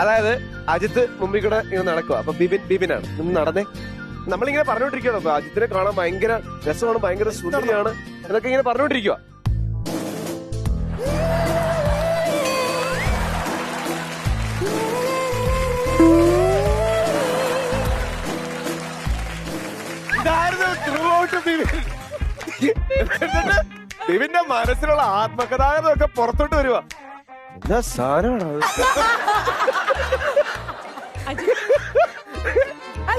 Speaker 1: അതായത് അജിത്ത് മുമ്പിൽ കൂടെ ഇങ്ങനെ നടക്കുക. അപ്പൊ ബിബിനാണ് നിന്ന് നടന്നേ. നമ്മളിങ്ങനെ പറഞ്ഞോണ്ടിരിക്കുകയാണ്. അപ്പൊ അജിത്തിനെ കാണാൻ ഭയങ്കര രസമാണ്, ഭയങ്കര സുന്ദരിയാണ് എന്നൊക്കെ ഇങ്ങനെ പറഞ്ഞോണ്ടിരിക്കുക. ഇതായിരുന്നു throughout ബിബിൻ. എന്നിട്ട് ബിബിന്റെ മനസ്സിലുള്ള ആത്മകഥാകൃതം ഒക്കെ പുറത്തോട്ട് വരുവാ. എന്താ സാധനമാണ്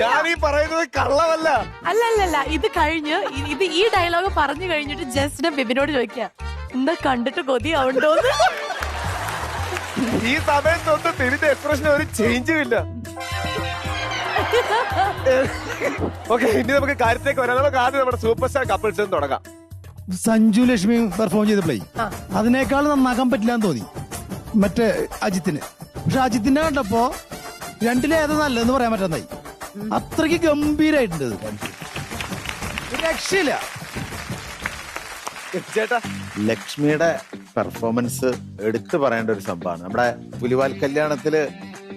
Speaker 1: ഞാൻ ഈ പറയുന്നത് കള്ളമല്ല.
Speaker 3: അല്ലല്ല ഇത് കഴിഞ്ഞ് ഇത് ഈ ഡയലോഗ് പറഞ്ഞു കഴിഞ്ഞിട്ട് ജസ്റ്റിനെ ബിബിനോട് ചോദിക്കുക എന്താ കണ്ടിട്ട് കൊതിയാവുണ്ടോന്ന്.
Speaker 1: ഈ സമയത്തൊന്നും ബിബിന്റെ എക്സ്പ്രഷൻ ഒരു ചേഞ്ചും ഇല്ല. ഓക്കെ, ഇനി നമുക്ക് കാര്യത്തേക്ക് വരാം. നമുക്ക് ആദ്യം നമ്മുടെ സൂപ്പർ സ്റ്റാർ കപ്പിൾസ് തുടങ്ങാം.
Speaker 7: സഞ്ജു ലക്ഷ്മി പെർഫോം ചെയ്തപ്പോഴേ അതിനേക്കാൾ നന്നാക്കാൻ പറ്റില്ല എന്ന് തോന്നി മറ്റേ അജിത്തിന്. പക്ഷെ അജിത്തിന്റെ കണ്ടപ്പോ രണ്ടിലേതാ നല്ലതെന്ന് പറയാൻ പറ്റുന്നതായി. അത്രയ്ക്ക് ഗംഭീരായിട്ടുണ്ട്. രക്ഷയില്ല.
Speaker 1: ചേട്ടാ,
Speaker 13: ലക്ഷ്മിയുടെ പെർഫോമൻസ് എടുത്തു പറയേണ്ട ഒരു സംഭവമാണ്. നമ്മുടെ പുലിവാൽ കല്യാണത്തില്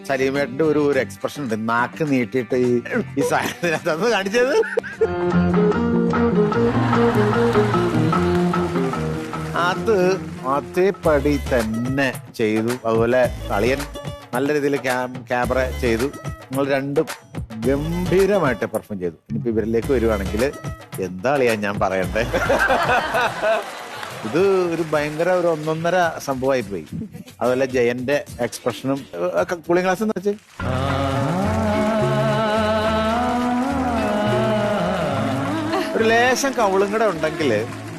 Speaker 13: സലീമേട്ടന്റെ ഒരു എക്സ്പ്രഷൻ ഉണ്ട്, നാക്ക് നീട്ടിയിട്ട് ഈ സാധനത്തിനകത്ത് കാണിച്ചത്. അത് അതേപടി തന്നെ ചെയ്തു. അതുപോലെ അളിയൻ നല്ല രീതിയിൽ ക്യാമറ ചെയ്തു. നിങ്ങൾ രണ്ടും ഗംഭീരമായിട്ട് പെർഫോം ചെയ്തു. ഇനിയിപ്പോ ഇവരിലേക്ക് വരുവാണെങ്കിൽ എന്താ അളിയാ ഞാൻ പറയണ്ടേ, ഇത് ഒരു ഭയങ്കര ഒരു ഒന്നൊന്നര സംഭവമായി പോയി. അതുപോലെ ജയന്റെ എക്സ്പ്രഷനും കൂളിംഗ് ഗ്ലാസ് എന്ന് വെച്ച് ഒരു ലേശം കവളും കൂടെ ഉണ്ടെങ്കിൽ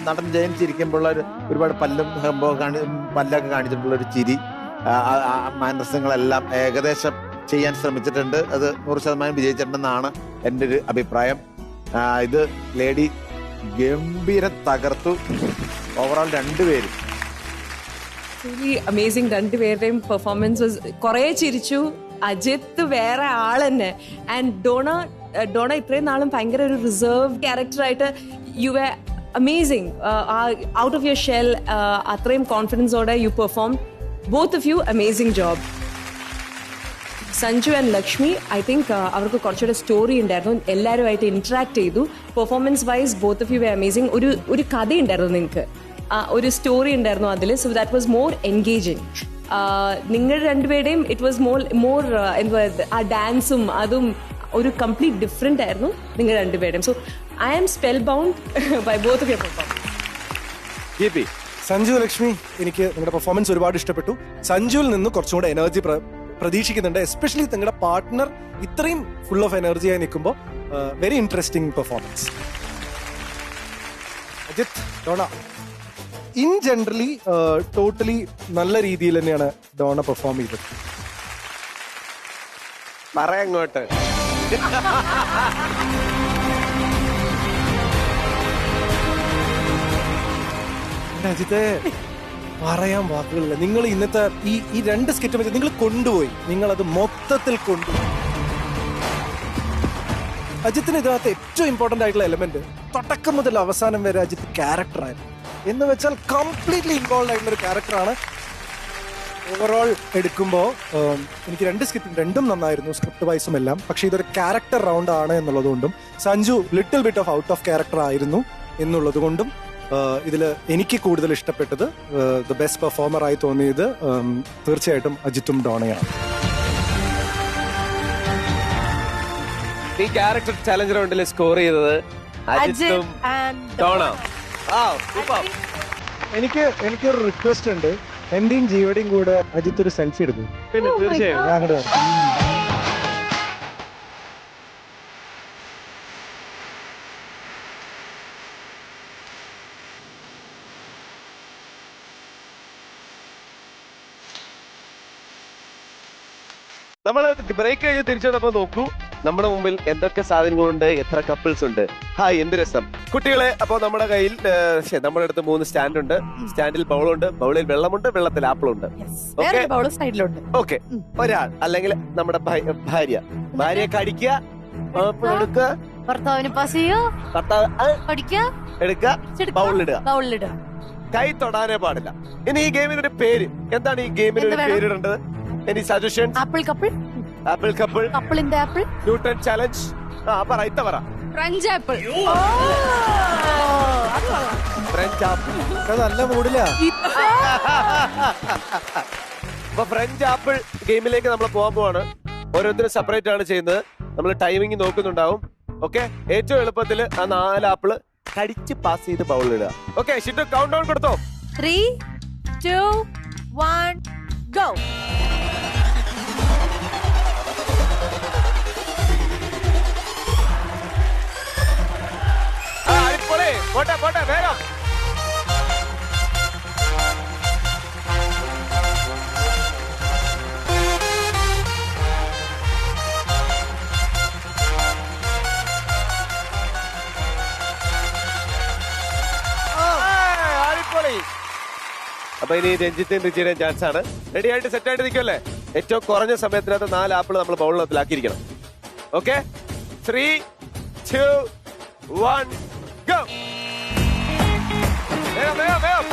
Speaker 13: നടൻ ജയൻ ചിരിക്കുമ്പോൾ ഒരുപാട് പല്ലൊക്കെ കാണിച്ചിട്ടുള്ള ഒരു ചിരി, മാനസങ്ങളെല്ലാം ഏകദേശം ചെയ്യാൻ ശ്രമിച്ചിട്ടുണ്ട്. അത് 100% വിജയിച്ചിട്ടുണ്ടെന്നാണ് എൻ്റെ ഒരു അഭിപ്രായം. ഇത് ലേഡി ഗംഭീരം തകർത്തു. ഓവറോൾ രണ്ടുപേരും
Speaker 9: അമേസിംഗ്. രണ്ടുപേരുടെയും പെർഫോമൻസ് കുറെ ചിരിച്ചു. അജിത്ത് വേറെ ആൾ തന്നെ. ആൻഡ് ഡോണ ഇത്രയും നാളും ഭയങ്കര ഒരു റിസർവ് ക്യാരക്ടറായിട്ട് you were amazing. Out of your shell അത്രയും കോൺഫിഡൻസോടെ you perform. Both of you amazing job. Sanju and Lakshmi I think അവർക്ക് കുറച്ചുകൂടെ സ്റ്റോറി ഉണ്ടായിരുന്നു. എല്ലാവരുമായിട്ട് ഇന്ററാക്ട് ചെയ്തു. Performance wise both of you were amazing. ഒരു കഥ ഉണ്ടായിരുന്നു നിങ്ങൾക്ക്, ഒരു സ്റ്റോറി ഉണ്ടായിരുന്നു അതിൽ. So that was more engaging. നിങ്ങൾ രണ്ടുപേരുടെയും ഇറ്റ് വാസ് മോർ എന്താ ആ ഡാൻസും അതും ഒരു കംപ്ലീറ്റ് ഡിഫറെന്റ് ആയിരുന്നു നിങ്ങൾ രണ്ടുപേരുടെയും. So I am spell bound by both of your performance.
Speaker 2: Sanju Lakshmi, എനിക്ക് നിങ്ങളുടെ പെർഫോമൻസ് ഒരുപാട് ഇഷ്ടപ്പെട്ടു. സഞ്ജുവിൽ നിന്ന് കുറച്ചും കൂടെ എനർജി പ്രതീക്ഷിക്കുന്നുണ്ട്. എസ്പെഷ്യലി നിങ്ങളുടെ പാർട്ട്ണർ ഇത്രയും ഫുൾ ഓഫ് എനർജി ആയി നിൽക്കുമ്പോൾ very interesting performance. Ajith, Dona in generally totally നല്ല രീതിയിൽ തന്നെയാണ് ഡോണ പെർഫോം ചെയ്തത്.
Speaker 1: പറയങ്ങോട്ട്.
Speaker 2: അജിത്തെ, പറയാൻ വാക്കുകളില്ല. നിങ്ങൾ ഇന്നത്തെ ഈ രണ്ട് സ്കിറ്റ് വെച്ച് നിങ്ങൾ കൊണ്ടുപോയി, നിങ്ങളത് മൊത്തത്തിൽ കൊണ്ടുപോയി. അജിത്തിന് ഇതിനകത്ത് ഏറ്റവും ഇമ്പോർട്ടന്റ് ആയിട്ടുള്ള എലമെന്റ് തുടക്കം മുതൽ അവസാനം വരെ അജിത്ത് ക്യാരക്ടറായിരുന്നു. എന്ന് വെച്ചാൽ കംപ്ലീറ്റ്ലി ഇൻവോൾവ് ആയിട്ടുള്ള ഒരു ക്യാരക്ടറാണ്. ഓവറോൾ എടുക്കുമ്പോൾ എനിക്ക് രണ്ട് സ്കിറ്റും രണ്ടും നന്നായിരുന്നു, സ്ക്രിപ്റ്റ് വൈസും എല്ലാം. പക്ഷെ ഇതൊരു ക്യാരക്ടർ റൗണ്ട് ആണ് എന്നുള്ളതുകൊണ്ടും Sanju little bit of out of character ആയിരുന്നു എന്നുള്ളത് കൊണ്ടും ഇതിൽ എനിക്ക് കൂടുതൽ ഇഷ്ടപ്പെട്ടത്, ദ ബെസ്റ്റ് പെർഫോമർ ആയി തോന്നിയത് തീർച്ചയായിട്ടും അജിത്തും ഡോണയാണ്.
Speaker 1: ഈ ക്യാരക്ടർ ചലഞ്ച് റൗണ്ടിൽ സ്കോർ ചെയ്തത് അജിത്തും ഡോണ.
Speaker 2: എനിക്കൊരു റിക്വസ്റ്റ് ഉണ്ട്. എന്റെയും ജീവയുടെയും കൂടെ അജിത്ത് ഒരു സെൽഫി എടുക്കും.
Speaker 1: പിന്നെ തീർച്ചയായും
Speaker 2: ഞാൻ അങ്ങോട്ട് വരാം.
Speaker 1: നമ്മൾ ബ്രേക്ക് കഴിഞ്ഞ് തിരിച്ചു വന്നപ്പോ നോക്കൂ, നമ്മുടെ മുമ്പിൽ എന്തൊക്കെ സാധനങ്ങളുണ്ട്, എത്ര കപ്പിൾസ് ഉണ്ട്. ഹായ്, എന്ത് രസം കുട്ടികളെ. അപ്പൊ നമ്മുടെ കയ്യിൽ നമ്മുടെ അടുത്ത് 3 സ്റ്റാൻഡ് ഉണ്ട്. സ്റ്റാൻഡിൽ ബൗളുണ്ട്, ബൗളിൽ വെള്ളമുണ്ട്, വെള്ളത്തിൽ ആപ്പിളുണ്ട്. ഓക്കെ, ഒരാൾ അല്ലെങ്കിൽ നമ്മുടെ ഭാര്യയെ കടിക്കുക, എടുക്കുക,
Speaker 3: ഭർത്താവിന് പാസ് ചെയ്യുക,
Speaker 1: ഭർത്താവ് എടുക്കുക, ബൗളിലിടുക. കൈ തൊടാനേ പാടില്ല. ഇനി ഈ ഗെയിമിന് ഒരു പേര്, എന്താണ് ഈ ഗെയിമിന് ഒരു പേരിടേണ്ടത്? Any suggestions?
Speaker 3: Apple couple.
Speaker 1: Apple couple.
Speaker 3: Couple in the apple.
Speaker 1: Newton challenge. പറ, ഇത്ത പറ.
Speaker 4: French apple.
Speaker 1: French apple.
Speaker 2: നല്ല മൂടില്ല.
Speaker 1: അപ്പൊ ഫ്രഞ്ച് ആപ്പിൾ ഗെയിമിലേക്ക് നമ്മൾ പോകാൻ പോവാണ്. ഓരോരുത്തരും സെപ്പറേറ്റ് ആണ് ചെയ്യുന്നത്. നമ്മൾ ടൈമിംഗ് നോക്കുന്നുണ്ടാവും. ഓക്കെ, ഏറ്റവും എളുപ്പത്തിൽ ആ 4 ആപ്പിള് കടിച്ച് പാസ് ചെയ്ത് ബൗളിലിടുക. ഓക്കെ, ഷിറ്റു കൗണ്ട് ഡൗൺ കൊടുത്തോ.
Speaker 3: 3, 2, 1, go.
Speaker 1: അടിപൊളി, പോട്ടെ പോട്ടെ വേഗം. അപ്പൊ ഇനി രഞ്ജിത്തും റിജിയുടെയും ചാൻസ് ആണ്. റെഡി ആയിട്ട് സെറ്റ് ആയിട്ട് നിൽക്കുമല്ലേ? ഏറ്റവും കുറഞ്ഞ സമയത്തിനകത്ത് 4 ആപ്പിൾ നമ്മൾ ബൗളിലാക്കിയിരിക്കണം. Okay, 3, 2, 1, go. വേഗം വേഗം വേഗം.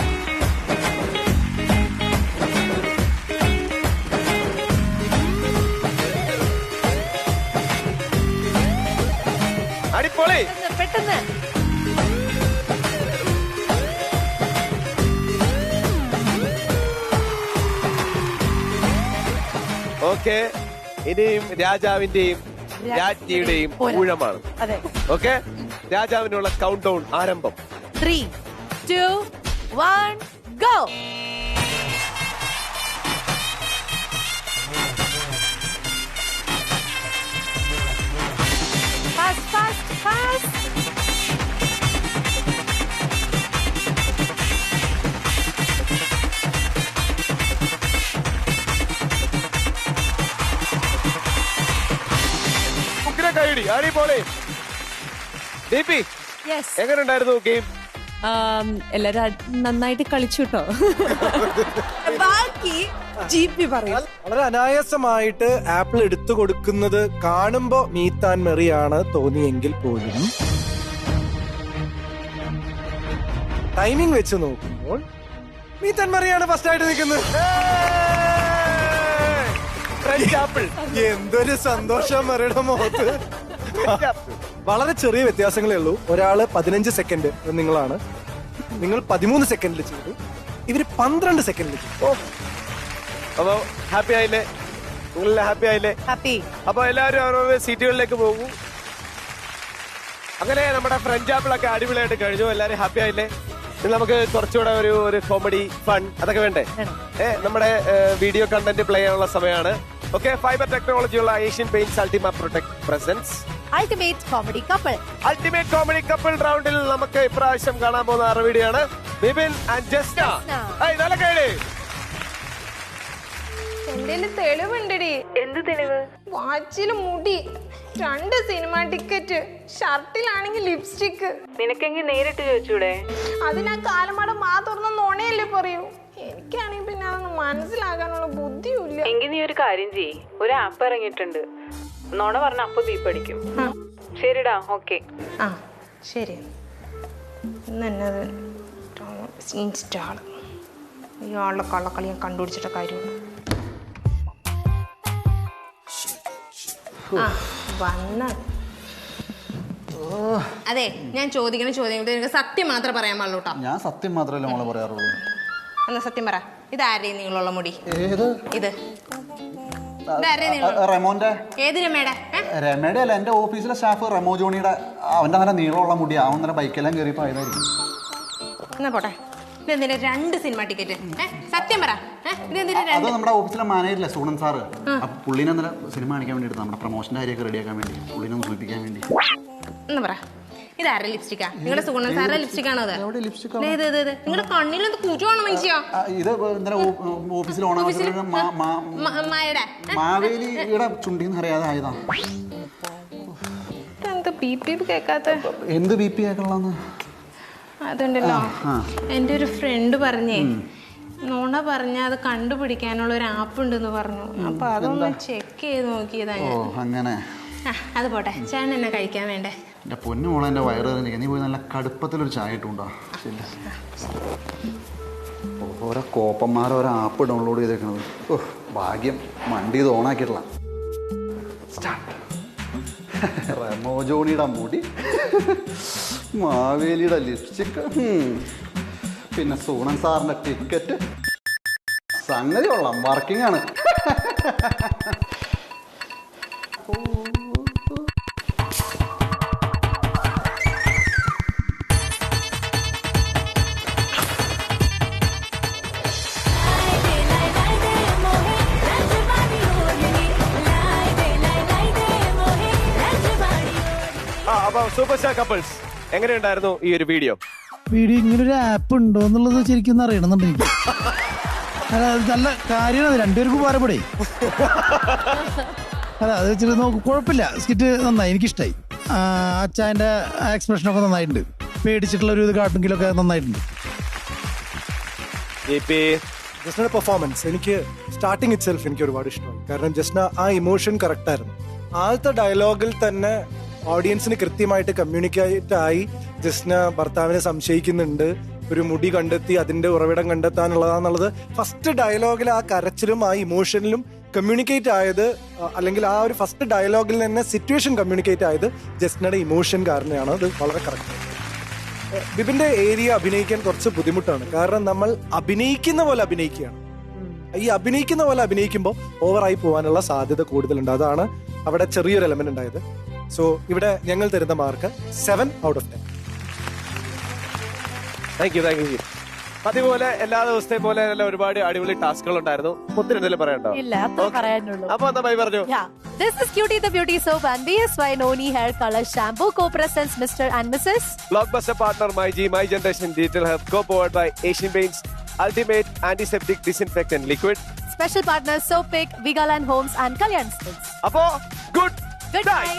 Speaker 1: അടിപൊളി,
Speaker 3: പെട്ടെന്ന്.
Speaker 1: ഓക്കെ, ഇനിയും രാജാവിന്റെയും രാജ്ഞിയുടെയും ഊഴമാണ്. ഓക്കെ, രാജാവിനുള്ള കൗണ്ട് ഡൗൺ ആരംഭം.
Speaker 3: 3, 2, 1, go. Fast, fast, fast.
Speaker 1: കൈയടി, അടിപൊളി. ദീപി, എങ്ങനെയുണ്ടായിരുന്നു ഗെയിം?
Speaker 9: എല്ലാരും നന്നായിട്ട് കളിച്ചു കേട്ടോ.
Speaker 8: ബാക്കി GP പറയും.
Speaker 2: വളരെ അനായാസമായിട്ട് ആപ്പിൾ എടുത്തു കൊടുക്കുന്നത് കാണുമ്പോ മീത്താൻ മെറിയാണ് തോന്നിയെങ്കിൽ പോലും ടൈമിംഗ് വെച്ച് നോക്കുമ്പോൾ മീത്താൻ മെറിയാണ് ഫസ്റ്റ് ആയിട്ട് നിൽക്കുന്നത്. എന്തൊരു സന്തോഷം മെറിയുടെ മുഖത്ത്. വളരെ ചെറിയ വ്യത്യാസങ്ങളേ ഉള്ളൂ. ഒരാള് 15 സെക്കൻഡ് നിങ്ങളാണ്, നിങ്ങൾ 13 സെക്കൻഡിൽ ചെയ്തു, ഇവര് 12 സെക്കൻഡിൽ ചെയ്തു.
Speaker 1: അപ്പൊ ഹാപ്പി ആയില്ലേ? നിങ്ങളെല്ലാം ഹാപ്പി ആയില്ലേ?
Speaker 3: ഹാപ്പി.
Speaker 1: അപ്പൊ എല്ലാവരും അവരവരുടെ സീറ്റുകളിലേക്ക് പോകും. അങ്ങനെ നമ്മുടെ ഫ്രഞ്ച് ആപ്പിളൊക്കെ അടിപൊളിയായിട്ട് കഴിഞ്ഞു. എല്ലാവരും ഹാപ്പി ആയില്ലേ? ഇനി നമുക്ക് കുറച്ചുകൂടെ ഒരു കോമഡി ഫൺ അതൊക്കെ വേണ്ടേ? നമ്മുടെ വീഡിയോ കണ്ടന്റ് പ്ലേ ചെയ്യാനുള്ള സമയമാണ്. ഓക്കെ, ഫൈബർ ടെക്നോളജിയുള്ള Asian Paints Ultima Protect presents
Speaker 3: ultimate comedy couple.
Speaker 1: Ultimate comedy couple റൗണ്ടിൽ നമുക്ക് ഇപ്രാവശ്യം കാണാൻ പോകുന്ന അറവിഡിയാണ് ബിബിൻ ആൻഡ് ജസ്ന. നല്ല കേടി.
Speaker 14: എന്റെ തെളിവുണ്ടടി. എന്ത് തെളിവ്? വാച്ചില് മുടി, 2 സിനിമ ടിക്കറ്റ്, ഷർട്ടിലാണെങ്കിൽ ലിപ്സ്റ്റിക്.
Speaker 9: നിനക്കെങ്കിൽ നേരിട്ട് ചോദിച്ചൂടെ?
Speaker 14: അതിനാ കാലമാട മാ തുറന്ന നുണയല്ലേ പറയൂ. എനിക്കാണെങ്കിൽ പിന്നെ അതൊന്നും മനസ്സിലാക്കാനുള്ള ബുദ്ധിയില്ല.
Speaker 9: എങ്കിൽ നീ ഒരു കാര്യം ചെയ്യ്, ഒരു ആപ്പ് ഇറങ്ങിയിട്ടുണ്ട്, നോണ പറഞ്ഞ അപ്പൊ ദീപടിക്കും. ശരിടാ, ഓക്കെ.
Speaker 14: ആ ശരി. എന്നത് ഇൻസ്റ്റാൾ ഇയാളുടെ കള്ളക്കളി ഞാൻ കണ്ടുപിടിച്ചിട്ട കാര്യമുള്ളൂ. വന്ന അതെ, ഞാൻ ചോദിക്കണ ചോദ്യം എനിക്ക് സത്യം മാത്രമേ പറയാൻ പാടുള്ളൂ കേട്ടോ.
Speaker 15: ഞാൻ സത്യം മാത്രമല്ല മോളെ പറയാറുള്ളൂ.
Speaker 14: എന്നാ സത്യം പറ, ഇതാരുടെ നീളമുള്ള മുടി? ഇത്
Speaker 15: റെമോന്റെ.
Speaker 14: ഏത് രമയുടെ?
Speaker 15: രമയുടെ അല്ല, എന്റെ ഓഫീസിലെ സ്റ്റാഫ് റെമോ ജോണിയുടെ. അവന്റെ നല്ല നീളമുള്ള മുടി, അവൻ നല്ല ബൈക്കെല്ലാം കയറിയപ്പോ ആയതായിരിക്കും.
Speaker 14: എന്നാ പോട്ടെ. ഇതെന്തിനാ 2 സിനിമ ടിക്കറ്റ്? സത്യം പറ.
Speaker 15: അത് നമ്മുടെ ഓഫീസിലെ മാനേജറിലെ സൂണൻ സാറ്, പുള്ളിനെ നല്ല സിനിമ കാണിക്കാൻ വേണ്ടി എടുത്തു, നമ്മുടെ പ്രൊമോഷന്റെ കാര്യമൊക്കെ റെഡിയാക്കാൻ വേണ്ടി, പുള്ളിനെ ഒന്ന് സൂചിപ്പിക്കാൻ വേണ്ടി.
Speaker 14: എന്നാ പറ, ഇതാരുടെ ലിപ്സ്റ്റിക്കാ? നിങ്ങളുടെ സുഗുണൻ സാറിന്റെ ലിപ്സ്റ്റിക് ആണോ? നിങ്ങളുടെ കണ്ണിലെന്ത് കുരുവാണ് മനുഷ്യ?
Speaker 15: ഇത് ഇന്നലെ ഓഫീസിൽ മാവേലിയുടെ ചുണ്ടിന്ന് അറിയാതെ ആയതാ.
Speaker 14: എന്താ BP കേക്കാത്ത?
Speaker 15: എന്ത് BP കേൾക്കണമെന്ന്?
Speaker 14: അതുണ്ടല്ലോ, എൻ്റെ ഒരു ഫ്രണ്ട് പറഞ്ഞേ, നുണ പറഞ്ഞ അത് കണ്ടുപിടിക്കാനുള്ള ഒരു ആപ്പ് ഉണ്ടെന്ന് പറഞ്ഞു. അപ്പൊ അതൊന്ന് ചെക്ക് ചെയ്ത് നോക്കിയതാ ഞാൻ.
Speaker 15: അങ്ങനെ
Speaker 14: അത് പോട്ടെ, ചേട്ടൻ എന്നെ കഴിക്കാൻ വേണ്ടേ?
Speaker 15: എന്റെ പൊന്നു മോളെ, എന്റെ വയറ് നിൽക്കുക. നീ പോയി നല്ല കടുപ്പത്തിലൊരു ചായ ഇട്ടുണ്ടോ? ഓരോ കോപ്പന്മാർ ഓരോ ആപ്പ് ഡൗൺലോഡ് ചെയ്തേക്കണത്. ഭാഗ്യം വണ്ടി ഇത് ഓണാക്കിയിട്ടില്ല. റെമോ ജോണിയുടെ മുടി, മാവേലിയുടെ ലിപ്സ്റ്റിക്, പിന്നെ സൂണൻ സാറിന്റെ ടിക്കറ്റ്. സംഗതി കൊള്ളാം, വർക്കിംഗ് ആണ്.
Speaker 1: സൂപ്പർ സ്റ്റാർ കപ്പിൾസ് എങ്ങനെയുണ്ടായിരുന്നു ഈ ഒരു വീഡിയോ?
Speaker 7: ഇങ്ങനെ ഒരു ആപ്പ് ഉണ്ടോ എന്നുള്ളത് ശരിക്കും അറിയണമെന്നുണ്ട് എനിക്ക്. അല്ല, അത് നല്ല കാര്യമാണ്, രണ്ടുപേർക്കും ഉപകാരപ്പെടേ. അല്ല, അത് വെച്ചിട്ട് നോക്കും, കുഴപ്പമില്ല. സ്കിറ്റ് നന്നായി, എനിക്കിഷ്ടായി. അച്ചായന്റെ എക്സ്പ്രഷനൊക്കെ നന്നായിട്ടുണ്ട്. പേടിച്ചിട്ടുള്ള ഒരു ഇത് കാട്ടുമെങ്കിലൊക്കെ നന്നായിട്ടുണ്ട്.
Speaker 2: ജസ്റ്റിന്റെ പെർഫോമൻസ് എനിക്ക് സ്റ്റാർട്ടിങ് ഇറ്റ് സെൽഫ് എനിക്ക് ഒരുപാട് ഇഷ്ടമായി. കാരണം ജസ്റ്റിന് ആ ഇമോഷൻ കറക്റ്റ് ആയിരുന്നു. ആദ്യത്തെ ഡയലോഗിൽ തന്നെ ഓഡിയൻസിന് കൃത്യമായിട്ട് കമ്മ്യൂണിക്കേറ്റ് ആയി. ജസ്റ്റിന് ഭർത്താവിനെ സംശയിക്കുന്നുണ്ട്, ഒരു മുടി കണ്ടെത്തി അതിന്റെ ഉറവിടം കണ്ടെത്താനുള്ളതാന്നുള്ളത് ഫസ്റ്റ് ഡയലോഗിൽ ആ കരച്ചിലും ആ ഇമോഷനിലും കമ്മ്യൂണിക്കേറ്റ് ആയത്, അല്ലെങ്കിൽ ആ ഒരു ഫസ്റ്റ് ഡയലോഗിൽ തന്നെ സിറ്റുവേഷൻ കമ്മ്യൂണിക്കേറ്റ് ആയത് ജസ്റ്റിനയുടെ ഇമോഷൻ കാരണമാണ്. അത് വളരെ കറക്റ്റ്. ബിബിന്റെ ഏരിയ അഭിനയിക്കാൻ കുറച്ച് ബുദ്ധിമുട്ടാണ്. കാരണം നമ്മൾ അഭിനയിക്കുന്ന പോലെ അഭിനയിക്കുകയാണ്. ഈ അഭിനയിക്കുന്ന പോലെ അഭിനയിക്കുമ്പോൾ ഓവറായി പോകാനുള്ള സാധ്യത കൂടുതലുണ്ട്. അതാണ് അവിടെ ചെറിയൊരു എലമെന്റ് ഉണ്ടായത്. സോ ഇവിടെ ഞങ്ങൾ തരുന്ന mark 7 out of 10.
Speaker 1: Thank you. അതുപോലെ എല്ലാ ദിവസത്തെ പോലെ ഒരുപാട് അടിപൊളി ടാസ്കുകൾ ഉണ്ടായിരുന്നു. ഒത്തിരി എന്തെങ്കിലും പറയണ്ടോ?
Speaker 3: ഇല്ല, അത്ര പറയാനുള്ളൂ.
Speaker 1: അപ്പൊ എന്താ ബൈ പറഞ്ഞു?
Speaker 3: This is Cutie the Beauty Soap and BSY Noni Hair Color Shampoo co-presents Mr. and Mrs.
Speaker 1: Blockbuster partner MyG, My Generation Digital Health, co-powered by Asian Paints, Ultimate Antiseptic Disinfectant Liquid.
Speaker 3: Special partners Soap Pick, Vigaland Homes and Kalyan Skills.
Speaker 1: അപ്പോ good
Speaker 3: night.